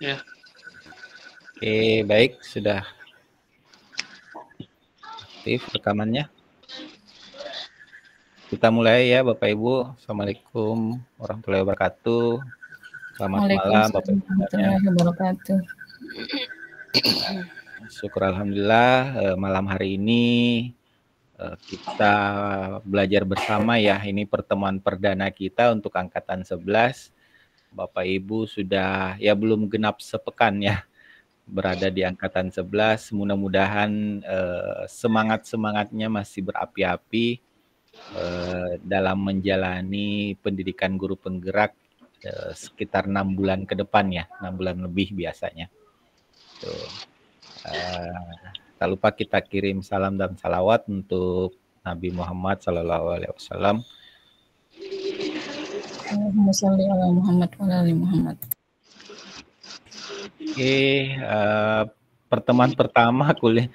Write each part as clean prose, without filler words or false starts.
Ya. Oke, baik, sudah aktif rekamannya. Kita mulai ya Bapak Ibu. Assalamualaikum warahmatullahi wabarakatuh. Selamat malam Bapak Waalaikumsalam Ibu sekalian. warahmatullahi wabarakatuh. Syukur Alhamdulillah malam hari ini kita belajar bersama ya. Ini pertemuan perdana kita untuk Angkatan 11. Bapak Ibu sudah ya belum genap sepekan ya berada di Angkatan 11. Mudah-mudahan semangat-semangatnya masih berapi-api dalam menjalani pendidikan guru penggerak sekitar 6 bulan ke depan ya, 6 bulan lebih biasanya. Tuh. Tak lupa kita kirim salam dan salawat untuk Nabi Muhammad SAW. Allahumma sholli ala Muhammad wa ala Muhammad. Oke, pertemuan pertama kuliah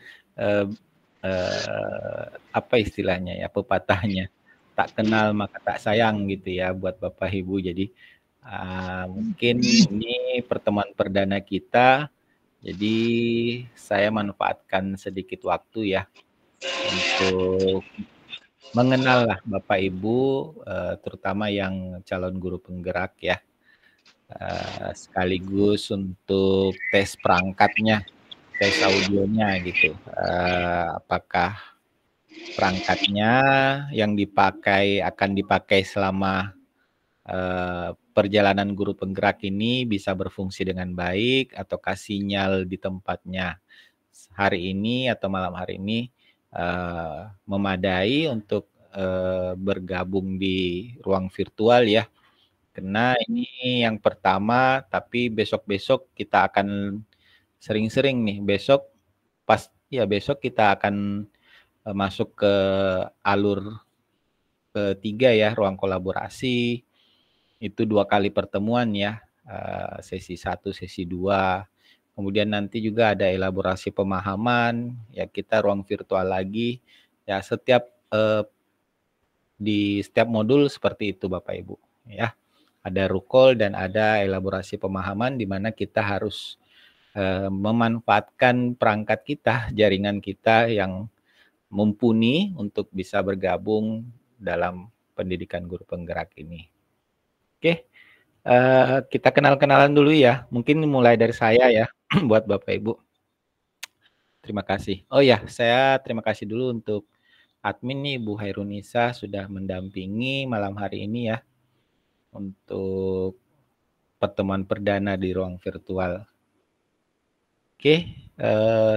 apa istilahnya ya, pepatahnya, tak kenal maka tak sayang gitu ya buat Bapak Ibu. Jadi mungkin ini pertemuan perdana kita, jadi saya manfaatkan sedikit waktu ya untuk mengenal lah Bapak Ibu, terutama yang calon guru penggerak ya, sekaligus untuk tes perangkatnya, tes audionya gitu. Apakah perangkatnya yang akan dipakai selama perjalanan guru penggerak ini bisa berfungsi dengan baik, ataukah sinyal di tempatnya hari ini atau malam hari ini memadai untuk bergabung di ruang virtual ya. Karena ini yang pertama, tapi besok-besok kita akan sering-sering nih. Besok kita akan masuk ke alur ketiga ya, ruang kolaborasi. Itu 2 kali pertemuan ya, sesi 1, sesi 2. Kemudian nanti juga ada elaborasi pemahaman, ya kita ruang virtual lagi. Ya di setiap modul seperti itu Bapak Ibu ya. Ada rukol dan ada elaborasi pemahaman di mana kita harus memanfaatkan perangkat kita, jaringan kita yang mumpuni untuk bisa bergabung dalam pendidikan guru penggerak ini. Oke, kita kenal-kenalan dulu ya. Mungkin mulai dari saya ya, buat Bapak Ibu. Terima kasih. Oh ya, saya terima kasih dulu untuk admin nih, Bu Hairunisa sudah mendampingi malam hari ini ya, untuk pertemuan perdana di ruang virtual. Oke,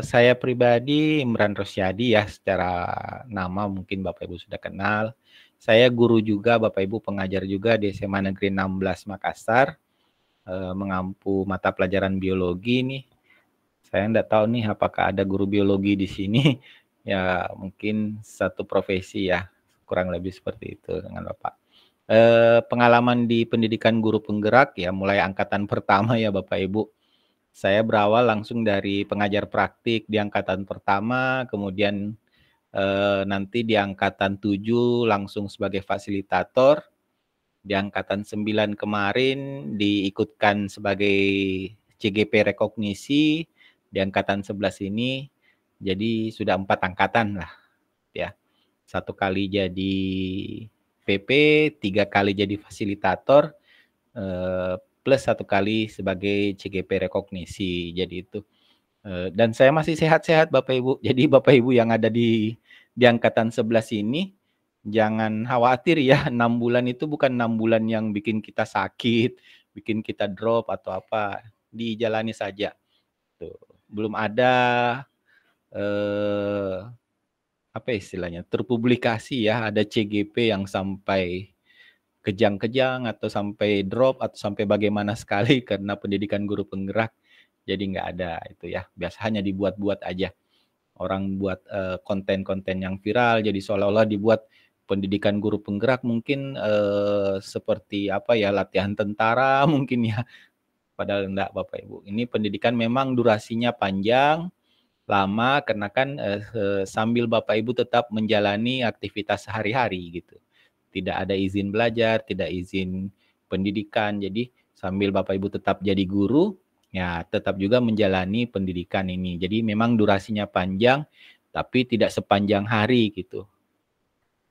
saya pribadi Imran Rosyadi ya, secara nama mungkin Bapak Ibu sudah kenal. Saya guru juga, Bapak Ibu pengajar juga di SMA Negeri 16 Makassar, mengampu mata pelajaran biologi nih. Saya enggak tahu nih apakah ada guru biologi di sini. Ya mungkin satu profesi ya, kurang lebih seperti itu dengan Bapak. Pengalaman di pendidikan guru penggerak ya mulai angkatan pertama ya Bapak Ibu. Saya berawal langsung dari pengajar praktik di angkatan pertama, kemudian nanti di angkatan 7 langsung sebagai fasilitator. Di angkatan 9 kemarin diikutkan sebagai CGP rekognisi, di angkatan 11 ini jadi sudah 4 angkatan lah ya. 1 kali jadi PP, 3 kali jadi fasilitator, plus 1 kali sebagai CGP rekognisi. Jadi itu dan saya masih sehat-sehat Bapak Ibu. Jadi Bapak Ibu yang ada di angkatan 11 ini jangan khawatir ya, 6 bulan itu bukan 6 bulan yang bikin kita sakit, bikin kita drop atau apa, dijalani saja. Tuh, belum ada apa istilahnya, terpublikasi ya, ada CGP yang sampai kejang-kejang atau sampai drop atau sampai bagaimana sekali karena pendidikan guru penggerak. Jadi nggak ada itu ya, biasa hanya dibuat-buat aja. Orang buat konten-konten yang viral, jadi seolah-olah dibuat pendidikan guru penggerak mungkin seperti apa ya, latihan tentara mungkin ya. Padahal enggak Bapak Ibu. Ini pendidikan memang durasinya panjang, lama, karena kan sambil Bapak Ibu tetap menjalani aktivitas sehari-hari gitu. Tidak ada izin belajar, tidak izin pendidikan. Jadi sambil Bapak Ibu tetap jadi guru, ya tetap juga menjalani pendidikan ini. Jadi memang durasinya panjang, tapi tidak sepanjang hari gitu.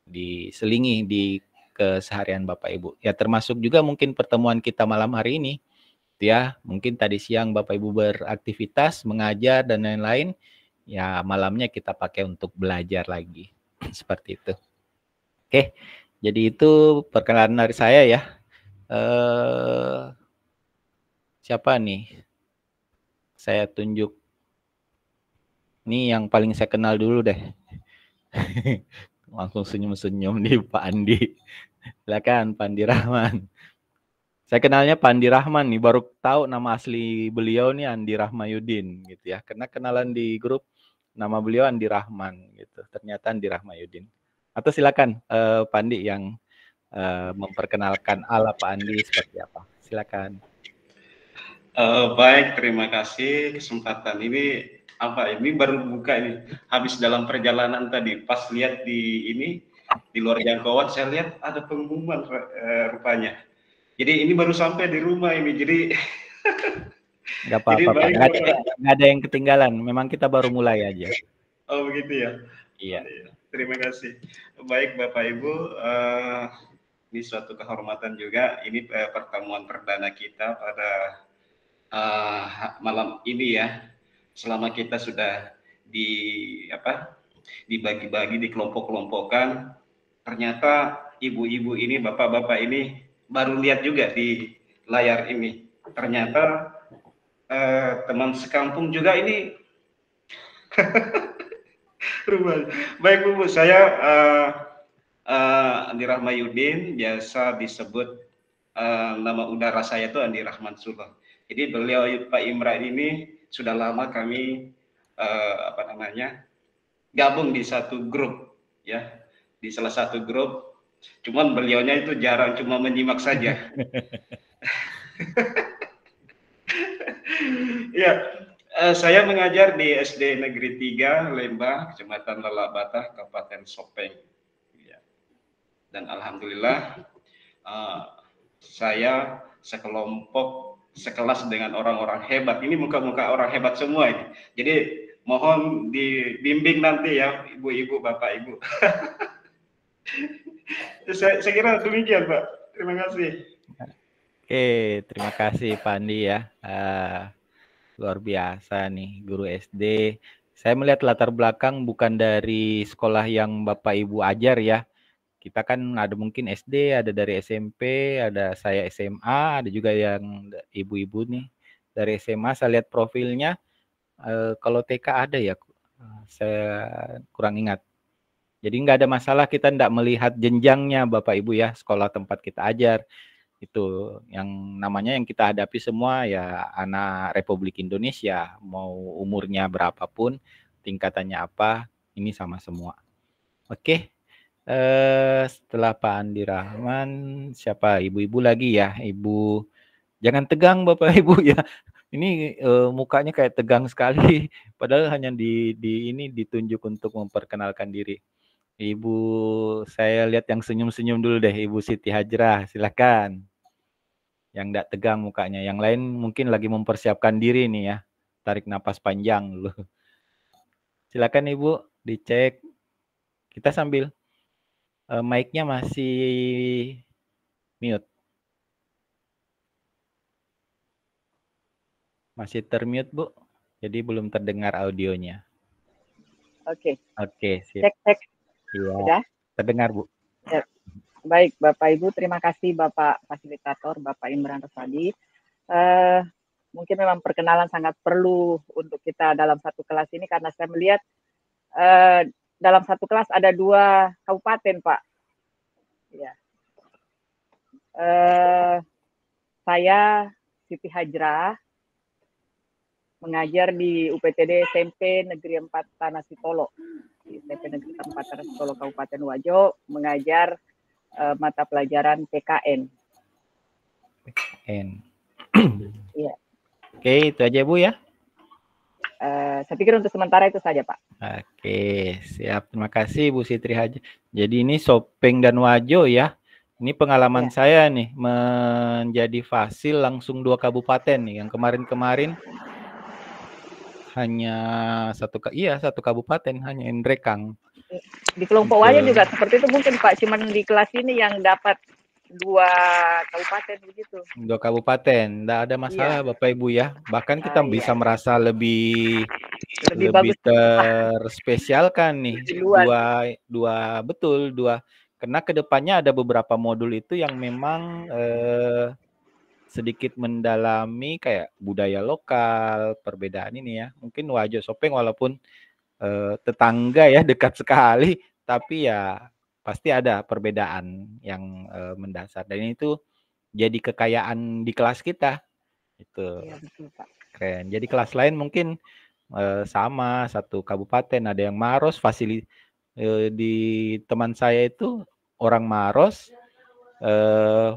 Diselingi di keseharian Bapak Ibu. Ya termasuk juga mungkin pertemuan kita malam hari ini. Ya, mungkin tadi siang Bapak Ibu beraktivitas, mengajar dan lain-lain. Ya, malamnya kita pakai untuk belajar lagi. Seperti itu. Oke, jadi itu perkenalan dari saya ya. Siapa nih? Saya tunjuk. Ini yang paling saya kenal dulu deh. Langsung senyum-senyum nih Pak Andi. Silakan Pak Andi Rahman. Saya kenalnya Pak Andi Rahman nih, baru tahu nama asli beliau nih Andi Rahmayudin gitu ya. Karena kenalan di grup nama beliau Andi Rahman gitu. Ternyata Andi Rahmayudin. Atau silakan Pak Andi yang memperkenalkan ala Pak Andi seperti apa. Silakan. Baik, terima kasih kesempatan ini. Apa ini baru buka ini, habis dalam perjalanan tadi pas lihat di ini di luar jangkauan saya lihat ada pengumuman rupanya. Jadi ini baru sampai di rumah ini, jadi nggak apa-apa Pak, nggak ada yang ketinggalan, memang kita baru mulai aja. Oh begitu ya. Iya. Terima kasih. Baik Bapak Ibu, ini suatu kehormatan juga. Ini pertemuan perdana kita pada malam ini ya. Selama kita sudah dibagi-bagi, dikelompok-kelompokkan, ternyata ibu-ibu ini, bapak-bapak ini baru lihat juga di layar ini. Ternyata teman sekampung juga ini. Baik Bu, saya Andi Rahmayudin, biasa disebut nama udara saya itu Andi Rahman Sullah. Jadi beliau Pak Imran ini sudah lama kami gabung di satu grup ya, di salah satu grup. Cuman beliaunya itu jarang, cuma menyimak saja. Ya, saya mengajar di SD Negeri 3 Lembah, Kecamatan Lelak-Batah, Kabupaten Sopeng. Ya. Dan alhamdulillah saya sekelas dengan orang-orang hebat. Ini muka-muka orang hebat semua ini. Jadi mohon dibimbing nanti ya ibu-ibu, bapak ibu. saya kira demikian Pak. Terima kasih. Oke, terima kasih Pak Andi ya. Luar biasa nih guru SD. Saya melihat latar belakang bukan dari sekolah yang Bapak Ibu ajar ya. Kita kan ada mungkin SD, ada dari SMP, ada saya SMA, ada juga yang ibu-ibu nih dari SMA. Saya lihat profilnya, kalau TK ada ya, saya kurang ingat. Jadi nggak ada masalah kita tidak melihat jenjangnya Bapak Ibu ya, sekolah tempat kita ajar. Itu yang namanya yang kita hadapi semua ya anak Republik Indonesia, mau umurnya berapapun, tingkatannya apa, ini sama semua. Oke. Setelah Pak Andi Rahman, siapa? Ibu-ibu lagi ya, Ibu. Jangan tegang Bapak Ibu ya. Ini mukanya kayak tegang sekali, padahal hanya ini ditunjuk untuk memperkenalkan diri. Ibu, saya lihat yang senyum-senyum dulu deh, Ibu Siti Hajrah, silakan. Yang enggak tegang mukanya, yang lain mungkin lagi mempersiapkan diri nih ya. Tarik napas panjang dulu. Silakan Ibu, dicek. Kita sambil mic-nya masih mute. Masih termute, Bu. Jadi belum terdengar audionya. Oke. Oke, siap. Cek. Iya. Sudah? Terdengar, Bu. Ya. Baik, Bapak Ibu, terima kasih Bapak Fasilitator, Bapak Imran Rasadi. Mungkin memang perkenalan sangat perlu untuk kita dalam satu kelas ini karena saya melihat dalam satu kelas ada 2 kabupaten, Pak. Ya. Saya Siti Hajrah, mengajar di UPTD SMP Negeri 4 Tanah Sitolo. Di SMP Negeri 4 Tanah Sitolo, Kabupaten Wajo, mengajar mata pelajaran PKN. PKN. Iya. Oke, itu aja Bu ya. Saya pikir untuk sementara itu saja Pak. Oke, siap. Terima kasih Bu Siti Hajrah. Jadi ini Sopeng dan Wajo ya. Ini pengalaman Ya. saya nih menjadi fasil langsung 2 kabupaten nih. Yang kemarin-kemarin hanya satu kabupaten, hanya Indrekang. Di kelompok Gitu. Waja juga seperti itu mungkin Pak, cuman di kelas ini yang dapat 2 kabupaten begitu. 2 kabupaten, enggak ada masalah Iya. Bapak Ibu ya. Bahkan kita bisa Iya. merasa lebih Lebih bagus terspesialkan nih. di luar. Dua. Karena kedepannya ada beberapa modul itu yang memang sedikit mendalami kayak budaya lokal, perbedaan ini ya. Mungkin Wajo Sopeng walaupun tetangga ya dekat sekali, tapi ya pasti ada perbedaan yang mendasar. Dan itu jadi kekayaan di kelas kita. Itu Iya betul Pak. keren. Jadi kelas lain mungkin sama satu kabupaten, ada yang Maros, di teman saya itu orang Maros,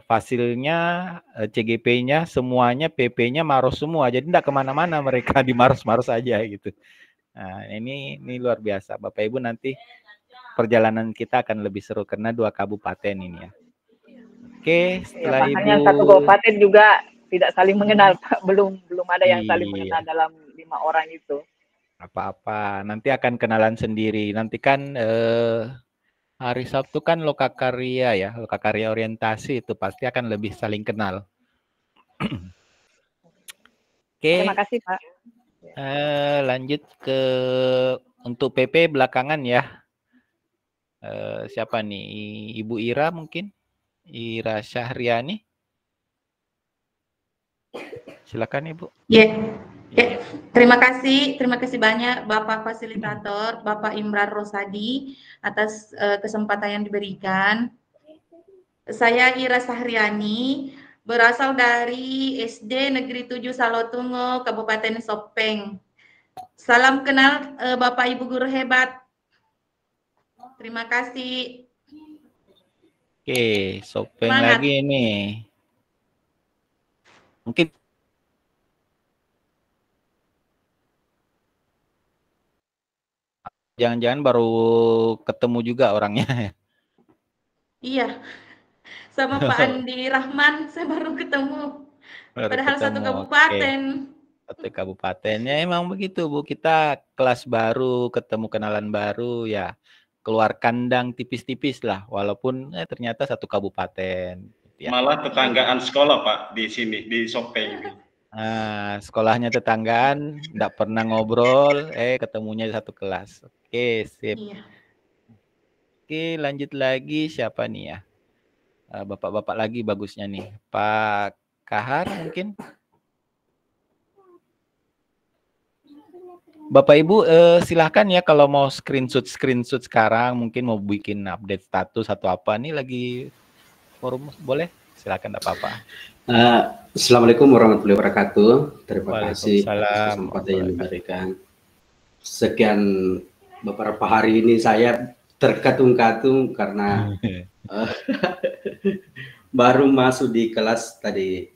fasilnya, CGP-nya semuanya, PP-nya Maros semua. Jadi enggak kemana-mana mereka di Maros-Maros aja gitu. Nah, ini luar biasa. Bapak Ibu nanti perjalanan kita akan lebih seru karena 2 kabupaten ini ya. Oke, Ya, setelah makanya Ibu satu kabupaten juga tidak saling mengenal Pak. Belum ada yang saling Iya. mengenal dalam 5 orang itu. Apa-apa, nanti akan kenalan sendiri. Nanti kan hari Sabtu kan lokakarya ya, lokakarya orientasi itu pasti akan lebih saling kenal. Terima Oke, kasih Pak. lanjut ke untuk PP belakangan ya. Siapa nih? Ibu Ira mungkin? Ira Syahriani. Silakan Ibu. Ya, terima kasih banyak Bapak Fasilitator, Bapak Imran Rosadi atas kesempatan yang diberikan. Saya Ira Sahriani, berasal dari SD Negeri 7 Salotungo, Kabupaten Sopeng. Salam kenal Bapak Ibu guru hebat. Terima kasih. Oke, Sopeng Semangat. lagi nih. Mungkin jangan-jangan baru ketemu juga orangnya. Iya, sama Pak Andi Rahman saya baru ketemu. Baru Padahal satu ketemu. Oke. kabupaten. Satu kabupatennya emang begitu Bu, kita kelas baru, ketemu kenalan baru ya, keluar kandang tipis-tipis lah, walaupun ternyata satu kabupaten ya. Malah tetanggaan sekolah Pak di sini di Sopeng ini. Nah, sekolahnya tetanggaan, enggak pernah ngobrol, ketemunya satu kelas. Oke, sip. Iya. Oke, lanjut lagi siapa nih ya? Bapak-bapak lagi bagusnya nih. Pak Kahar mungkin? Bapak Ibu silahkan ya kalau mau screenshot sekarang, mungkin mau bikin update status atau apa nih lagi forum, boleh? Silakan, enggak apa-apa. Assalamualaikum warahmatullahi wabarakatuh. Terima kasih atas Waalaikumsalam kesempatan yang diberikan. Sekian beberapa hari ini saya terkatung-katung karena baru masuk di kelas tadi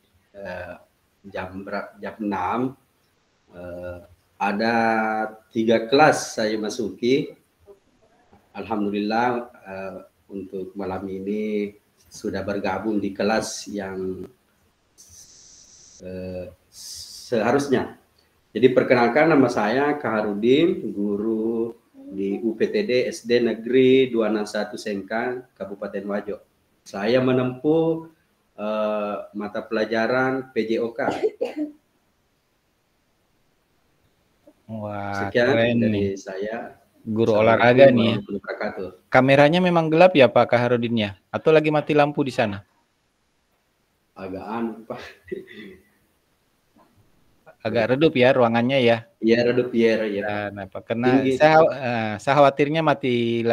jam 6. Ada 3 kelas saya masuki. Alhamdulillah untuk malam ini sudah bergabung di kelas yang seharusnya. Jadi perkenalkan, nama saya Kaharudin, guru di UPTD SD Negeri 261 Sengkang, Kabupaten Wajo. Saya menempuh mata pelajaran PJOK. Wah, sekian keren dari nih. saya. Guru olahraga nih. Wabarakatuh. Kameranya memang gelap ya Pak Kaharudin ya? Atau lagi mati lampu di sana? Agak Pak. Agak redup ya ruangannya ya? Iya, redup ya. Kenapa? Karena saya khawatirnya mati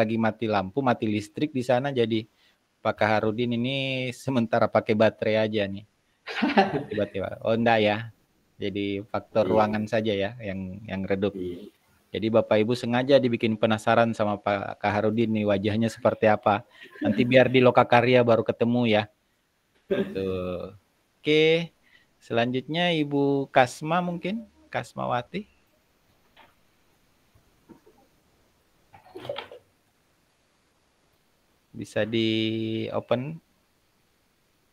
lampu, mati listrik di sana, jadi Pak Kaharudin ini sementara pakai baterai aja nih. Tiba-tiba. Oh enggak ya. Jadi faktor ruangan saja ya yang redup. Jadi Bapak Ibu sengaja dibikin penasaran sama Pak Kaharudin nih wajahnya seperti apa. Nanti biar di lokakarya baru ketemu ya. Tuh. Oke. Selanjutnya Ibu Kasma mungkin, Kasmawati. Bisa di open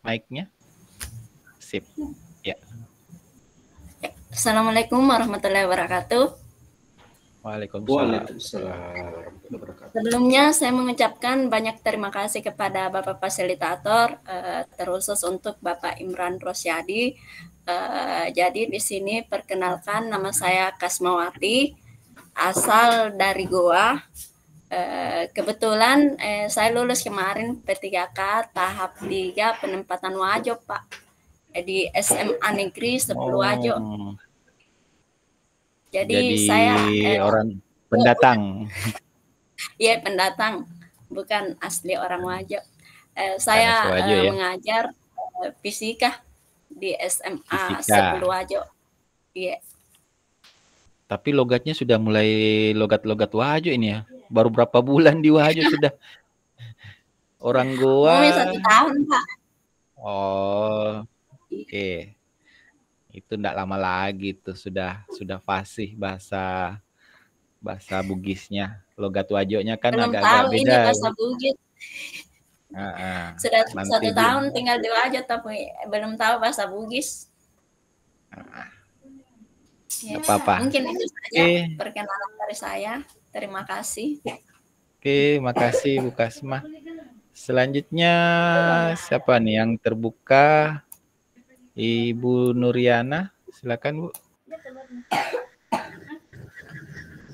mic-nya. Sip. Ya. Assalamualaikum warahmatullahi wabarakatuh. Waalaikumsalam. Waalaikumsalam warahmatullahi wabarakatuh. Sebelumnya saya mengucapkan banyak terima kasih kepada Bapak Fasilitator, terkhusus untuk Bapak Imran Rosyadi. Jadi di sini perkenalkan, nama saya Kasmawati, asal dari Goa. Kebetulan saya lulus kemarin P3K tahap 3 penempatan Wajo, Pak, di SMA Negeri 10 Wajo. Jadi saya orang pendatang. Iya, pendatang, bukan asli orang Wajo. Saya Wajo, ya? mengajar fisika di SMA Fisika. 10 Wajo. Iya. Tapi logatnya sudah mulai logat-logat Wajo ini ya. Baru berapa bulan di Wajo sudah orang Goa. 1 tahun, Pak. Oh, oke. Itu enggak lama lagi tuh sudah fasih bahasa Bugisnya. Logat Wajonya kan Belum agak-agak tahu beda. ini bahasa Bugis. Sudah nanti 1 tahun tinggal di Wajo tapi belum tahu bahasa Bugis. Ya, apa-apa. mungkin itu saja perkenalan dari saya. Terima kasih. Oke, makasih Bu Kasma. Selanjutnya siapa nih yang terbuka? Ibu Nuriana, silakan Bu.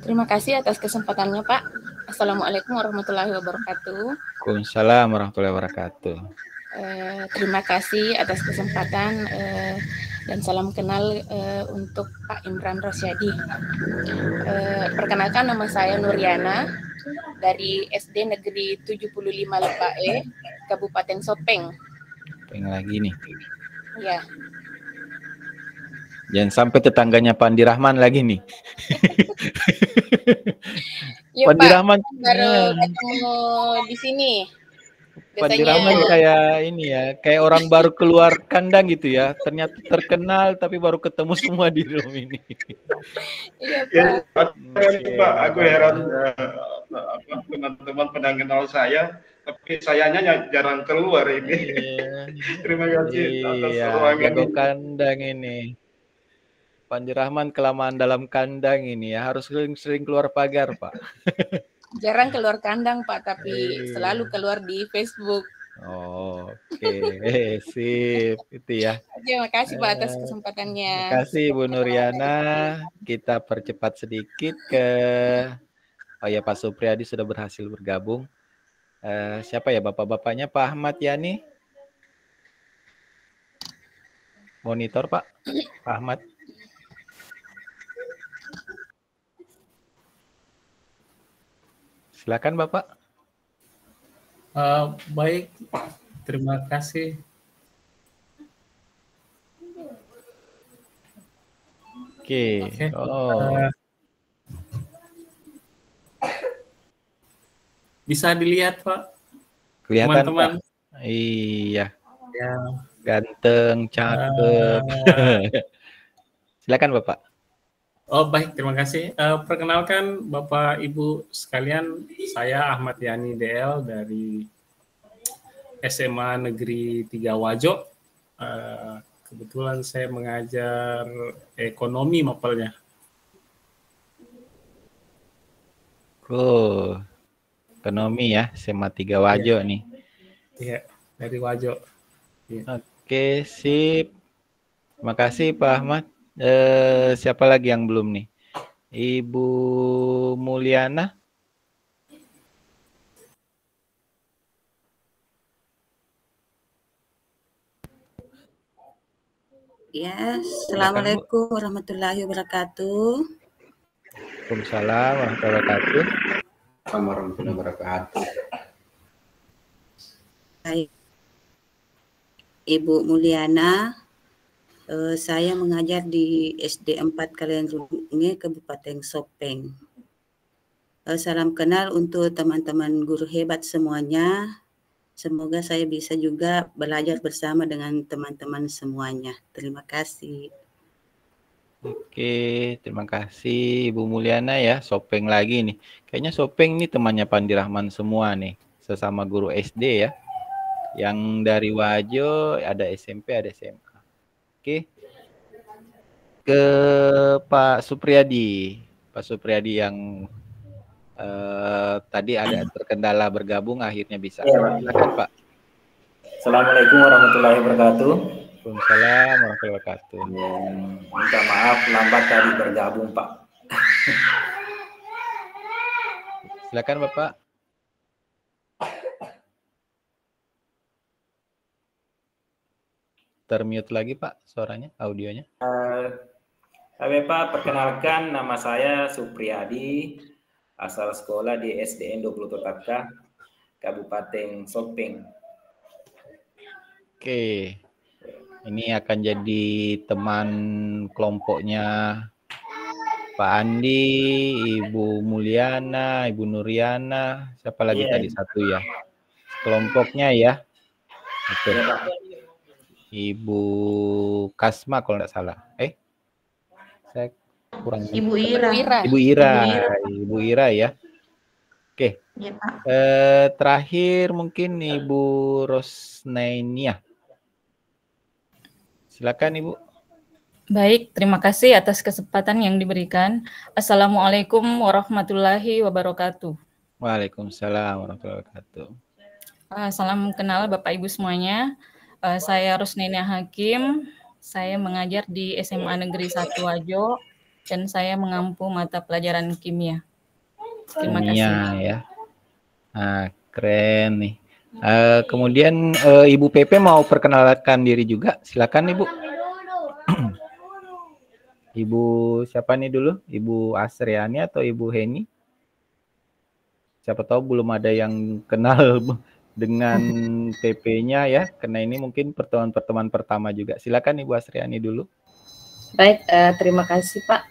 Terima kasih atas kesempatannya, Pak. Assalamualaikum warahmatullahi wabarakatuh. Waalaikumsalam warahmatullahi wabarakatuh. Terima kasih atas kesempatan dan salam kenal untuk Pak Imran Rosyadi. Perkenalkan, nama saya Nuriana dari SD Negeri 75 Lepae, Kabupaten Sopeng. Sopeng lagi nih. Ya. Jangan sampai tetangganya Pandi Rahman lagi nih. Ya, Pandi Pak, Rahman baru ketemu di sini. Pandi Biasanya Rahman kayak ini ya, kayak orang baru keluar kandang gitu ya. Ternyata terkenal tapi baru ketemu semua di room ini. Iya, Pak. Pak, aku heran teman-teman pernah kenal saya, tapi sayanya jarang keluar ini. Terima kasih atas ruangan jago kandang ini. Pandi Rahman kelamaan dalam kandang ini ya, harus sering keluar pagar, Pak. Jarang keluar kandang, Pak, tapi selalu keluar di Facebook. Oh, oke. Sip, itu ya. Terima kasih, Pak, atas kesempatannya. Terima kasih Bu Nuriana. Kita percepat sedikit ke Pak Supriyadi sudah berhasil bergabung. Siapa ya bapak-bapaknya? Pak Ahmad Yani. Monitor, Pak. Pak Ahmad. Silakan Bapak. Baik, terima kasih. Oke. Bisa dilihat, Pak? Kelihatan, teman-teman. Pak. Iya. Ya. Ganteng, cakep. Silakan Bapak. Oh, baik, terima kasih. Perkenalkan Bapak Ibu sekalian, saya Ahmad Yani DL dari SMA Negeri 3 Wajo. Kebetulan saya mengajar ekonomi mapelnya. Oh, ekonomi ya, SMA 3 Wajo nih. Iya, dari Wajo. Ya. Oke, sip. Terima kasih Pak Ahmad. Siapa lagi yang belum nih? Ibu Mulyana. Ya, Assalamualaikum warahmatullahi wabarakatuh. Waalaikumsalam warahmatullahi wabarakatuh. Assalamualaikum warahmatullahi wabarakatuh. Baik. Ibu Mulyana, saya mengajar di SD 4 Kalian Runge, Kabupaten Sopeng. Salam kenal untuk teman-teman guru hebat semuanya. Semoga saya bisa juga belajar bersama dengan teman-teman semuanya. Terima kasih. Oke, terima kasih Ibu Mulyana ya. Sopeng lagi nih. Kayaknya Sopeng nih temannya Pandi Rahman semua nih. Sesama guru SD ya. Yang dari Wajo ada SMP, ada SMA. Oke. Ke Pak Supriyadi. Pak Supriyadi yang tadi ada terkendala bergabung, akhirnya bisa. Ya, Pak. Silakan Pak. Assalamualaikum warahmatullahi wabarakatuh. Waalaikumsalam warahmatullahi wabarakatuh. Minta maaf lambat tadi bergabung, Pak. Silakan Bapak. Termute lagi Pak suaranya, audionya. Pak, perkenalkan nama saya Supriyadi, asal sekolah di SDN 20 Totatka, Kabupaten Sopeng. Oke, ini akan jadi teman kelompoknya Pak Andi, Ibu Mulyana, Ibu Nuriana, siapa lagi tadi satu ya? Kelompoknya ya. Betul. Ibu Kasma kalau tidak salah. Saya kurang. Ibu Ira. Ibu Ira ya. Oke. Ya, Pak. Terakhir mungkin Ibu Rosnainia. Silakan Ibu. Baik, terima kasih atas kesempatan yang diberikan. Assalamualaikum warahmatullahi wabarakatuh. Waalaikumsalam warahmatullahi wabarakatuh. Salam kenal Bapak Ibu semuanya. Saya Rosnainia Hakim. Saya mengajar di SMA Negeri 1 Wajo dan saya mengampu mata pelajaran kimia. Terima kasih. Ya. Keren nih. Kemudian Ibu PP mau perkenalkan diri juga. Silakan Ibu. Ibu siapa nih dulu? Ibu Asriani atau Ibu Heni? Siapa tahu belum ada yang kenal dengan PP-nya ya, karena ini mungkin pertemuan pertama juga. Silakan Ibu Asriani dulu. Baik, terima kasih Pak.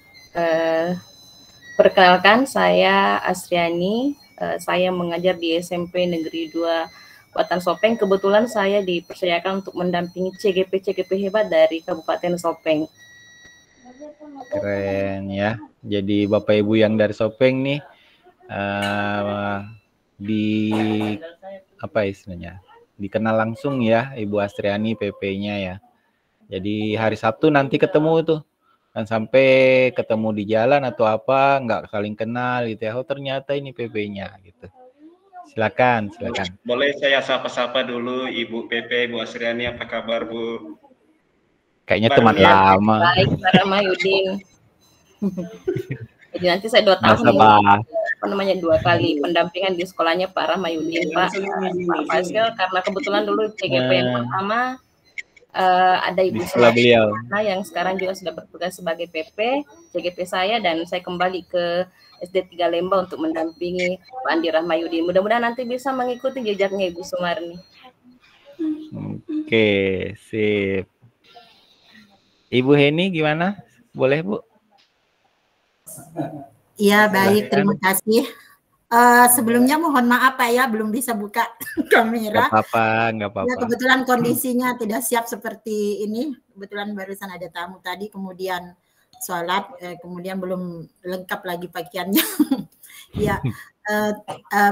Perkenalkan, saya Asriani. Saya mengajar di SMP Negeri 2 Watan Sopeng. Kebetulan saya dipercayakan untuk mendampingi CGP hebat dari Kabupaten Sopeng. Keren ya. Jadi Bapak Ibu yang dari Sopeng nih apa istilahnya, dikenal langsung ya Ibu Asriani PP-nya ya. Jadi hari Sabtu nanti ketemu tuh, dan sampai ketemu di jalan atau apa nggak saling kenal gitu ya. Oh ternyata ini PP-nya gitu. Silakan. Boleh saya sapa-sapa dulu Ibu PP, Ibu Asriani, apa kabar Bu? Kayaknya teman lama. Baik, Pak Ramayudin. Jadi nanti saya 2 tahun ini, 2 kali pendampingan di sekolahnya Pak Ramayudin, Pak Fasil, karena kebetulan dulu CGP yang pertama ada Ibu Sumarna yang sekarang juga sudah bertugas sebagai PP CGP saya, dan saya kembali ke SD 3 Lembah untuk mendampingi Pak Andi Rahmayudin. Mudah-mudahan nanti bisa mengikuti jejaknya Ibu Sumarni. Oke, sip. Ibu Heni gimana? Boleh Bu? Iya, baik, terima kasih. Sebelumnya mohon maaf Pak ya, belum bisa buka kamera. Nggak apa-apa. Ya, kebetulan kondisinya tidak siap seperti ini. Kebetulan barusan ada tamu tadi, kemudian sholat, kemudian belum lengkap lagi pakaiannya. Ya,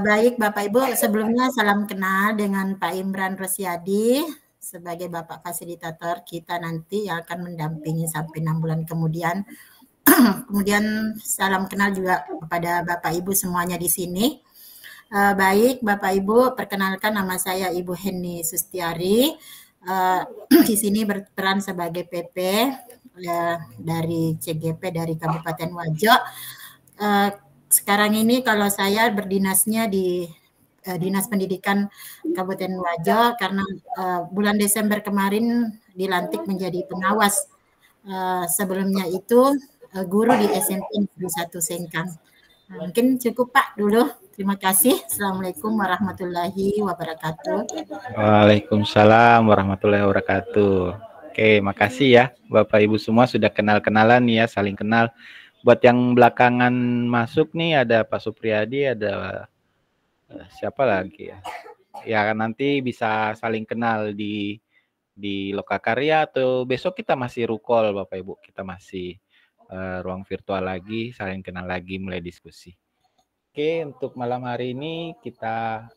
baik Bapak Ibu, sebelumnya salam kenal dengan Pak Imran Rosyadi sebagai Bapak Fasilitator kita nanti yang akan mendampingi sampai 6 bulan kemudian. Kemudian salam kenal juga kepada Bapak Ibu semuanya di sini. Baik Bapak Ibu, perkenalkan nama saya Ibu Heni Sustiari. Di sini berperan sebagai PP dari CGP dari Kabupaten Wajo. Sekarang ini kalau saya berdinasnya di Dinas Pendidikan Kabupaten Wajo karena bulan Desember kemarin dilantik menjadi pengawas. Sebelumnya itu guru di SMP Negeri 1 Sengkang. Mungkin cukup Pak dulu. Terima kasih. Assalamualaikum warahmatullahi wabarakatuh. Waalaikumsalam warahmatullahi wabarakatuh. Oke, makasih ya Bapak Ibu semua sudah kenal-kenalan nih ya, saling kenal. Buat yang belakangan masuk nih ada Pak Supriyadi, ada siapa lagi ya? Ya nanti bisa saling kenal di Lokakarya atau besok kita masih rukol Bapak Ibu, kita masih ruang virtual lagi, saling kenal lagi, mulai diskusi. Oke, untuk malam hari ini kita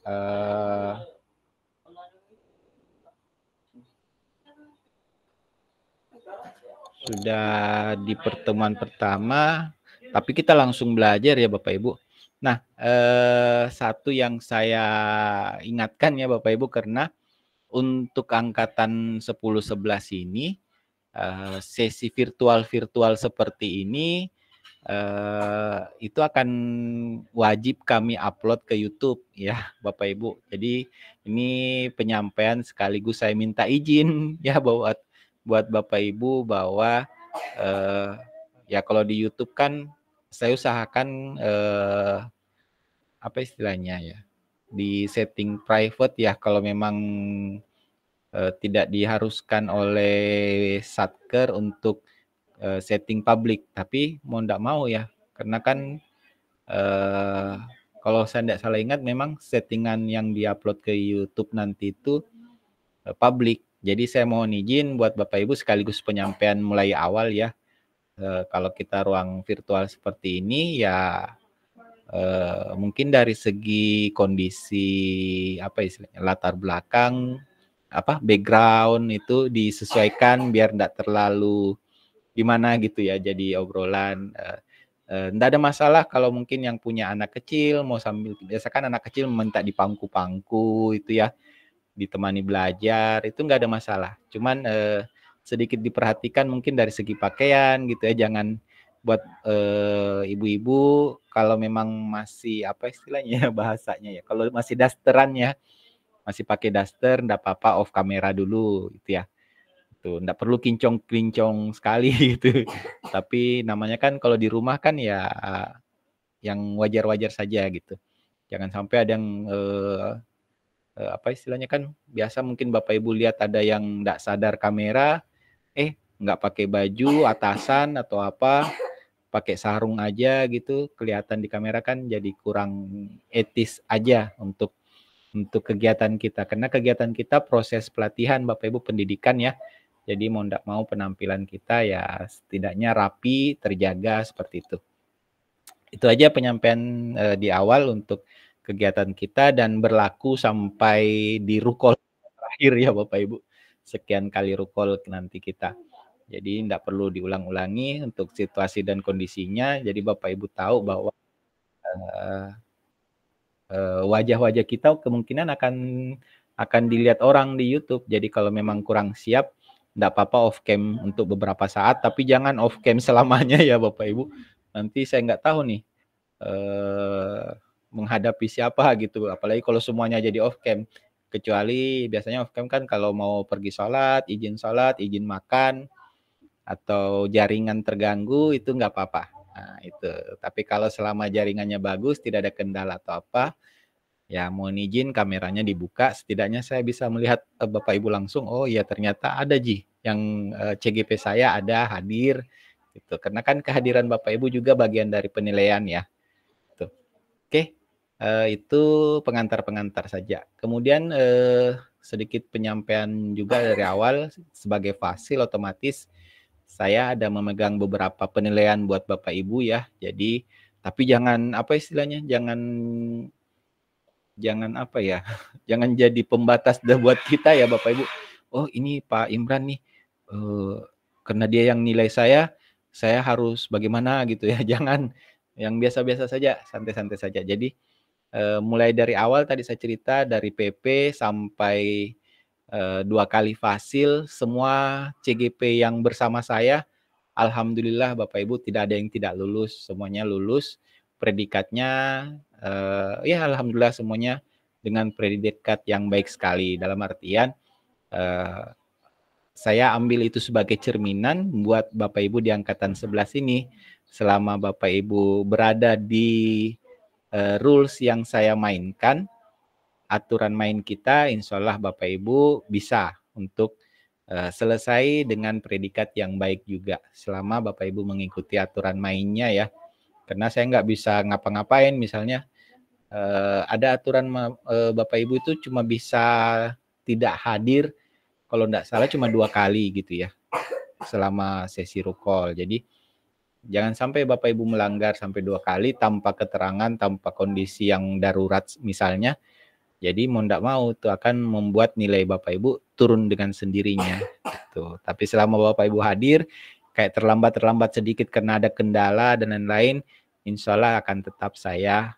Sudah di pertemuan pertama, tapi kita langsung belajar ya Bapak Ibu. Nah, satu yang saya ingatkan ya Bapak Ibu, karena untuk angkatan 10-11 ini, sesi virtual seperti ini, itu akan wajib kami upload ke YouTube ya Bapak Ibu. Jadi ini penyampaian sekaligus saya minta izin ya buat Bapak Ibu bahwa ya kalau di YouTube kan saya usahakan apa istilahnya ya, di setting private ya kalau memang tidak diharuskan oleh Satker untuk setting publik, tapi mau tidak mau ya, karena kan kalau saya tidak salah ingat memang settingan yang diupload ke YouTube nanti itu publik. Jadi saya mohon izin buat Bapak Ibu sekaligus penyampaian mulai awal ya. Kalau kita ruang virtual seperti ini ya mungkin dari segi kondisi apa istilahnya latar belakang apa background itu disesuaikan biar tidak terlalu gimana gitu ya, jadi obrolan tidak ada masalah kalau mungkin yang punya anak kecil mau sambil, biasakan anak kecil minta dipangku-pangku itu ya, ditemani belajar itu nggak ada masalah, cuman sedikit diperhatikan mungkin dari segi pakaian gitu ya, jangan buat ibu-ibu kalau memang masih apa istilahnya bahasanya ya, kalau masih dasteran ya, masih pakai daster enggak apa-apa, off kamera dulu gitu ya. Tuh, enggak perlu kincong-kincong sekali gitu. Tapi namanya kan kalau di rumah kan ya yang wajar-wajar saja gitu. Jangan sampai ada yang apa istilahnya kan biasa mungkin Bapak Ibu lihat ada yang enggak sadar kamera, enggak pakai baju atasan atau apa, pakai sarung aja gitu, kelihatan di kamera kan jadi kurang etis aja untuk kegiatan kita, karena kegiatan kita proses pelatihan Bapak Ibu pendidikan ya, jadi mau tidak mau penampilan kita ya setidaknya rapi, terjaga seperti itu. Itu aja penyampaian di awal untuk kegiatan kita dan berlaku sampai di rukol terakhir ya Bapak Ibu, sekian kali rukol nanti kita. Jadi tidak perlu diulang-ulangi untuk situasi dan kondisinya, jadi Bapak Ibu tahu bahwa wajah-wajah kita kemungkinan akan dilihat orang di YouTube. Jadi kalau memang kurang siap, tidak apa-apa off cam untuk beberapa saat, tapi jangan off cam selamanya ya Bapak Ibu. Nanti saya nggak tahu nih menghadapi siapa gitu. Apalagi kalau semuanya jadi off cam. Kecuali biasanya off cam kan kalau mau pergi sholat, izin makan, atau jaringan terganggu itu nggak apa-apa. Nah, itu. Tapi kalau selama jaringannya bagus, tidak ada kendala atau apa, ya mohon izin kameranya dibuka, setidaknya saya bisa melihat Bapak Ibu langsung, oh iya ternyata ada Ji, yang CGP saya ada hadir, gitu. Karena kan kehadiran Bapak Ibu juga bagian dari penilaian ya. Tuh. Oke, itu pengantar-pengantar saja. Kemudian sedikit penyampaian juga dari awal, sebagai fasil otomatis, saya ada memegang beberapa penilaian buat Bapak Ibu ya. Jadi, tapi jangan apa istilahnya, jangan apa ya, jangan jadi pembatas buat kita ya Bapak Ibu. Oh ini Pak Imran nih, karena dia yang nilai saya harus bagaimana gitu ya. Jangan, yang biasa-biasa saja, santai-santai saja. Jadi mulai dari awal tadi saya cerita dari PP sampai 2 kali fasil, semua CGP yang bersama saya, alhamdulillah Bapak Ibu tidak ada yang tidak lulus, semuanya lulus. Predikatnya, ya alhamdulillah semuanya dengan predikat yang baik sekali. Dalam artian, saya ambil itu sebagai cerminan buat Bapak Ibu di angkatan 11 ini, selama Bapak Ibu berada di rules yang saya mainkan, aturan main kita, insya Allah Bapak Ibu bisa untuk selesai dengan predikat yang baik juga selama Bapak Ibu mengikuti aturan mainnya ya. Karena saya nggak bisa ngapa-ngapain, misalnya ada aturan Bapak Ibu itu cuma bisa tidak hadir kalau nggak salah cuma 2 kali gitu ya selama sesi rukol. Jadi jangan sampai Bapak Ibu melanggar sampai 2 kali tanpa keterangan, tanpa kondisi yang darurat misalnya. Jadi mau tidak mau itu akan membuat nilai Bapak Ibu turun dengan sendirinya. Gitu. Tapi selama Bapak Ibu hadir, kayak terlambat sedikit karena ada kendala dan lain-lain, insya Allah akan tetap saya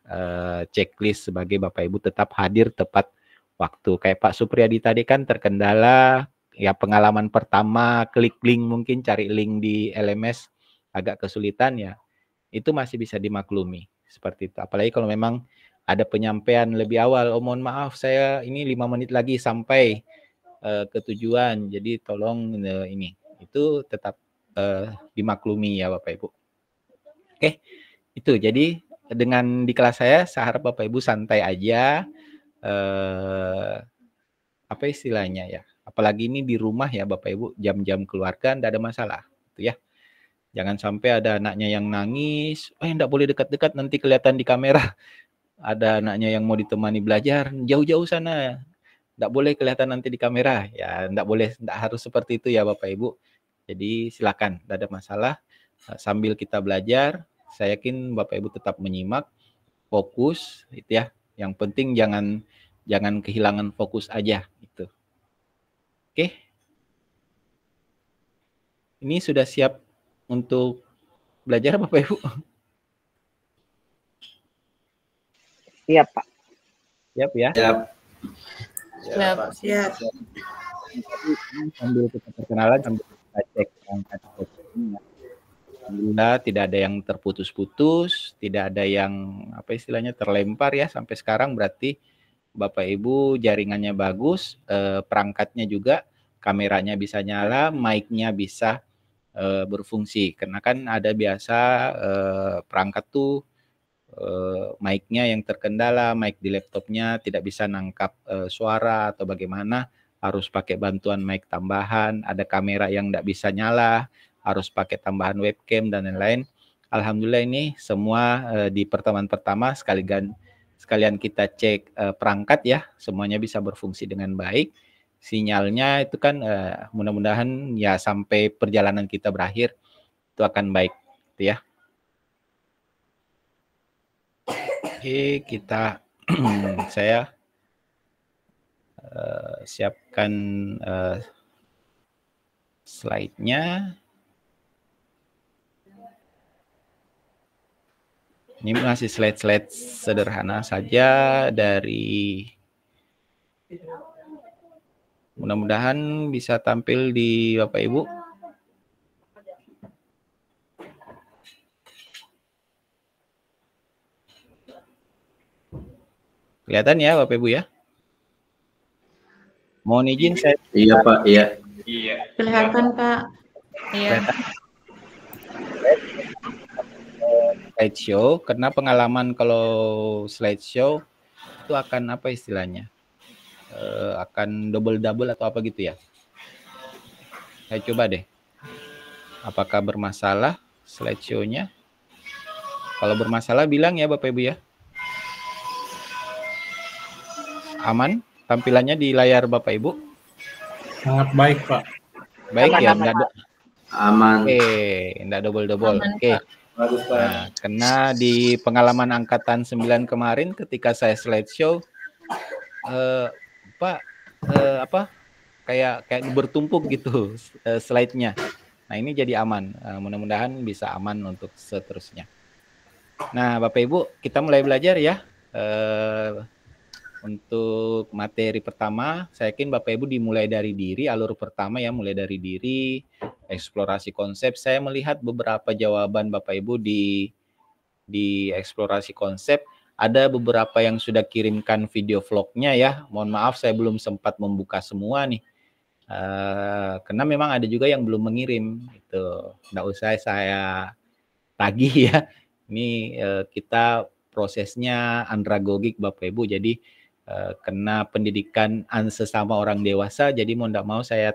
checklist sebagai Bapak Ibu tetap hadir tepat waktu. Kayak Pak Supriyadi tadi kan terkendala, ya pengalaman pertama klik link, mungkin cari link di LMS agak kesulitan ya, itu masih bisa dimaklumi. Seperti itu. Apalagi kalau memang ada penyampaian lebih awal, oh mohon maaf saya ini 5 menit lagi sampai ke tujuan, jadi tolong ini, itu tetap dimaklumi ya Bapak Ibu. Oke, itu jadi dengan di kelas saya harap Bapak Ibu santai aja, apa istilahnya ya, apalagi ini di rumah ya Bapak Ibu, jam-jam keluarga tidak ada masalah, gitu ya. Jangan sampai ada anaknya yang nangis, enggak boleh dekat-dekat nanti kelihatan di kamera. Ada anaknya yang mau ditemani belajar, jauh-jauh sana. Enggak boleh kelihatan nanti di kamera. Ya, enggak boleh, enggak harus seperti itu ya Bapak Ibu. Jadi silakan, enggak ada masalah. Sambil kita belajar, saya yakin Bapak Ibu tetap menyimak, fokus, gitu ya. Yang penting jangan kehilangan fokus aja, gitu. Oke. Ini sudah siap untuk belajar Bapak Ibu? Siap, Pak. Siap ya? Siap. Siap. Sambil kita perkenalan, sambil kita cek perangkat ini. Alhamdulillah tidak ada yang terputus-putus, tidak ada yang apa istilahnya terlempar ya sampai sekarang, berarti Bapak Ibu jaringannya bagus, perangkatnya juga, kameranya bisa nyala, mic-nya bisa berfungsi. Karena kan ada biasa perangkat tuh mic-nya yang terkendala, mic di laptopnya tidak bisa nangkap suara atau bagaimana, harus pakai bantuan mic tambahan, ada kamera yang tidak bisa nyala, harus pakai tambahan webcam dan lain-lain. Alhamdulillah ini semua di pertemuan pertama sekalian kita cek perangkat ya, semuanya bisa berfungsi dengan baik. Sinyalnya itu kan mudah-mudahan ya sampai perjalanan kita berakhir itu akan baik, gitu ya. Oke, kita saya siapkan slide-nya. Ini masih slide-slide sederhana saja dari, mudah-mudahan bisa tampil di Bapak Ibu. Kelihatan ya Bapak Ibu ya? Mohon izin saya. Iya Pak, iya. Iya. Kelihatan Pak. Iya. Slideshow, karena pengalaman kalau slideshow itu akan apa istilahnya? Akan double-double atau apa gitu ya? Saya coba deh. Apakah bermasalah slideshow-nya? Kalau bermasalah bilang ya Bapak Ibu ya. Aman tampilannya di layar Bapak Ibu? Sangat baik Pak. Baik Aman, ya, aman, enggak Aman. Oke, enggak double-double. Oke. Bagus Pak. Nah, karena di pengalaman angkatan 9 kemarin ketika saya slideshow, Pak, apa? Kayak bertumpuk gitu slide-nya. Nah, ini jadi aman. Mudah-mudahan bisa aman untuk seterusnya. Nah, Bapak Ibu, kita mulai belajar ya. Untuk materi pertama, saya yakin Bapak Ibu dimulai dari diri, alur pertama ya, mulai dari diri, eksplorasi konsep. Saya melihat beberapa jawaban Bapak Ibu di eksplorasi konsep. Ada beberapa yang sudah kirimkan video vlognya ya. Mohon maaf saya belum sempat membuka semua nih. Karena memang ada juga yang belum mengirim. Itu nggak usah saya tagih ya. Ini kita prosesnya andragogik Bapak Ibu. Jadi kena pendidikan sesama orang dewasa, jadi mau tidak mau saya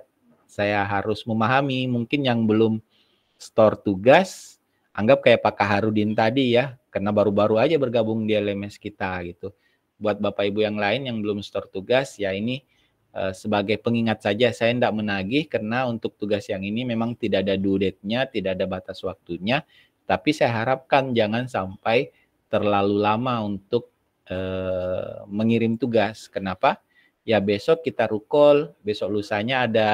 harus memahami. Mungkin yang belum store tugas, anggap kayak Pak Kaharudin tadi ya, karena baru-baru aja bergabung di LMS kita gitu. Buat Bapak Ibu yang lain yang belum store tugas, ya ini sebagai pengingat saja, saya tidak menagih karena untuk tugas yang ini memang tidak ada due date-nya, tidak ada batas waktunya, tapi saya harapkan jangan sampai terlalu lama untuk mengirim tugas. Kenapa? Ya besok kita rukol, besok lusanya ada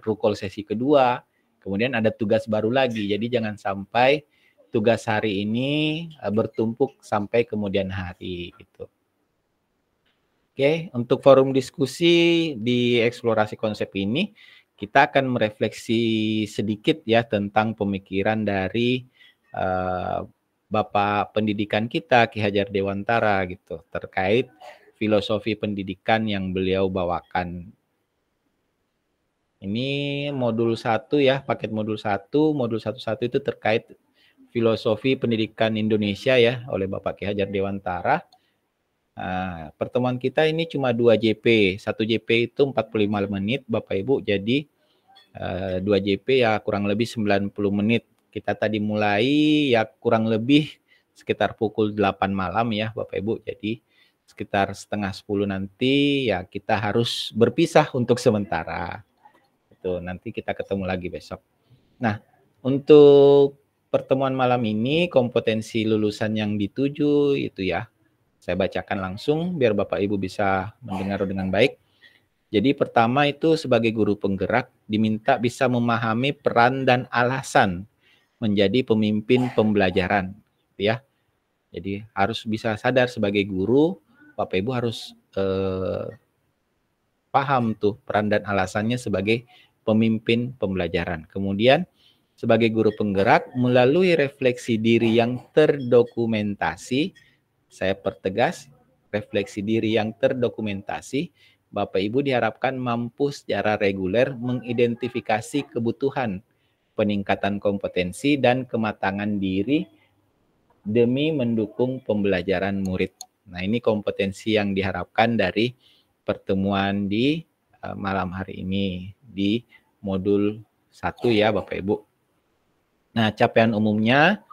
rukol sesi kedua, kemudian ada tugas baru lagi. Jadi jangan sampai tugas hari ini bertumpuk sampai kemudian hari gitu. Oke, untuk forum diskusi di eksplorasi konsep ini, kita akan merefleksi sedikit ya tentang pemikiran dari Bapak pendidikan kita, Ki Hajar Dewantara gitu, terkait filosofi pendidikan yang beliau bawakan. Ini modul 1 ya, paket modul 1 itu terkait filosofi pendidikan Indonesia ya oleh Bapak Ki Hajar Dewantara. Nah, pertemuan kita ini cuma 2 JP. 1 JP itu 45 menit Bapak Ibu. Jadi 2 JP ya kurang lebih 90 menit. Kita tadi mulai ya kurang lebih sekitar pukul 8 malam ya Bapak Ibu. Jadi sekitar setengah 10 nanti ya kita harus berpisah untuk sementara. Itu nanti kita ketemu lagi besok. Nah, untuk pertemuan malam ini kompetensi lulusan yang dituju itu ya. Saya bacakan langsung biar Bapak Ibu bisa mendengar dengan baik. Jadi pertama itu sebagai guru penggerak diminta bisa memahami peran dan alasan menjadi pemimpin pembelajaran, ya. Jadi harus bisa sadar sebagai guru, Bapak Ibu harus paham tuh peran dan alasannya sebagai pemimpin pembelajaran. Kemudian sebagai guru penggerak melalui refleksi diri yang terdokumentasi, saya pertegas, refleksi diri yang terdokumentasi, Bapak Ibu diharapkan mampu secara reguler mengidentifikasi kebutuhan, peningkatan kompetensi, dan kematangan diri demi mendukung pembelajaran murid. Nah, ini kompetensi yang diharapkan dari pertemuan di malam hari ini di modul 1 ya Bapak Ibu. Nah, capaian umumnya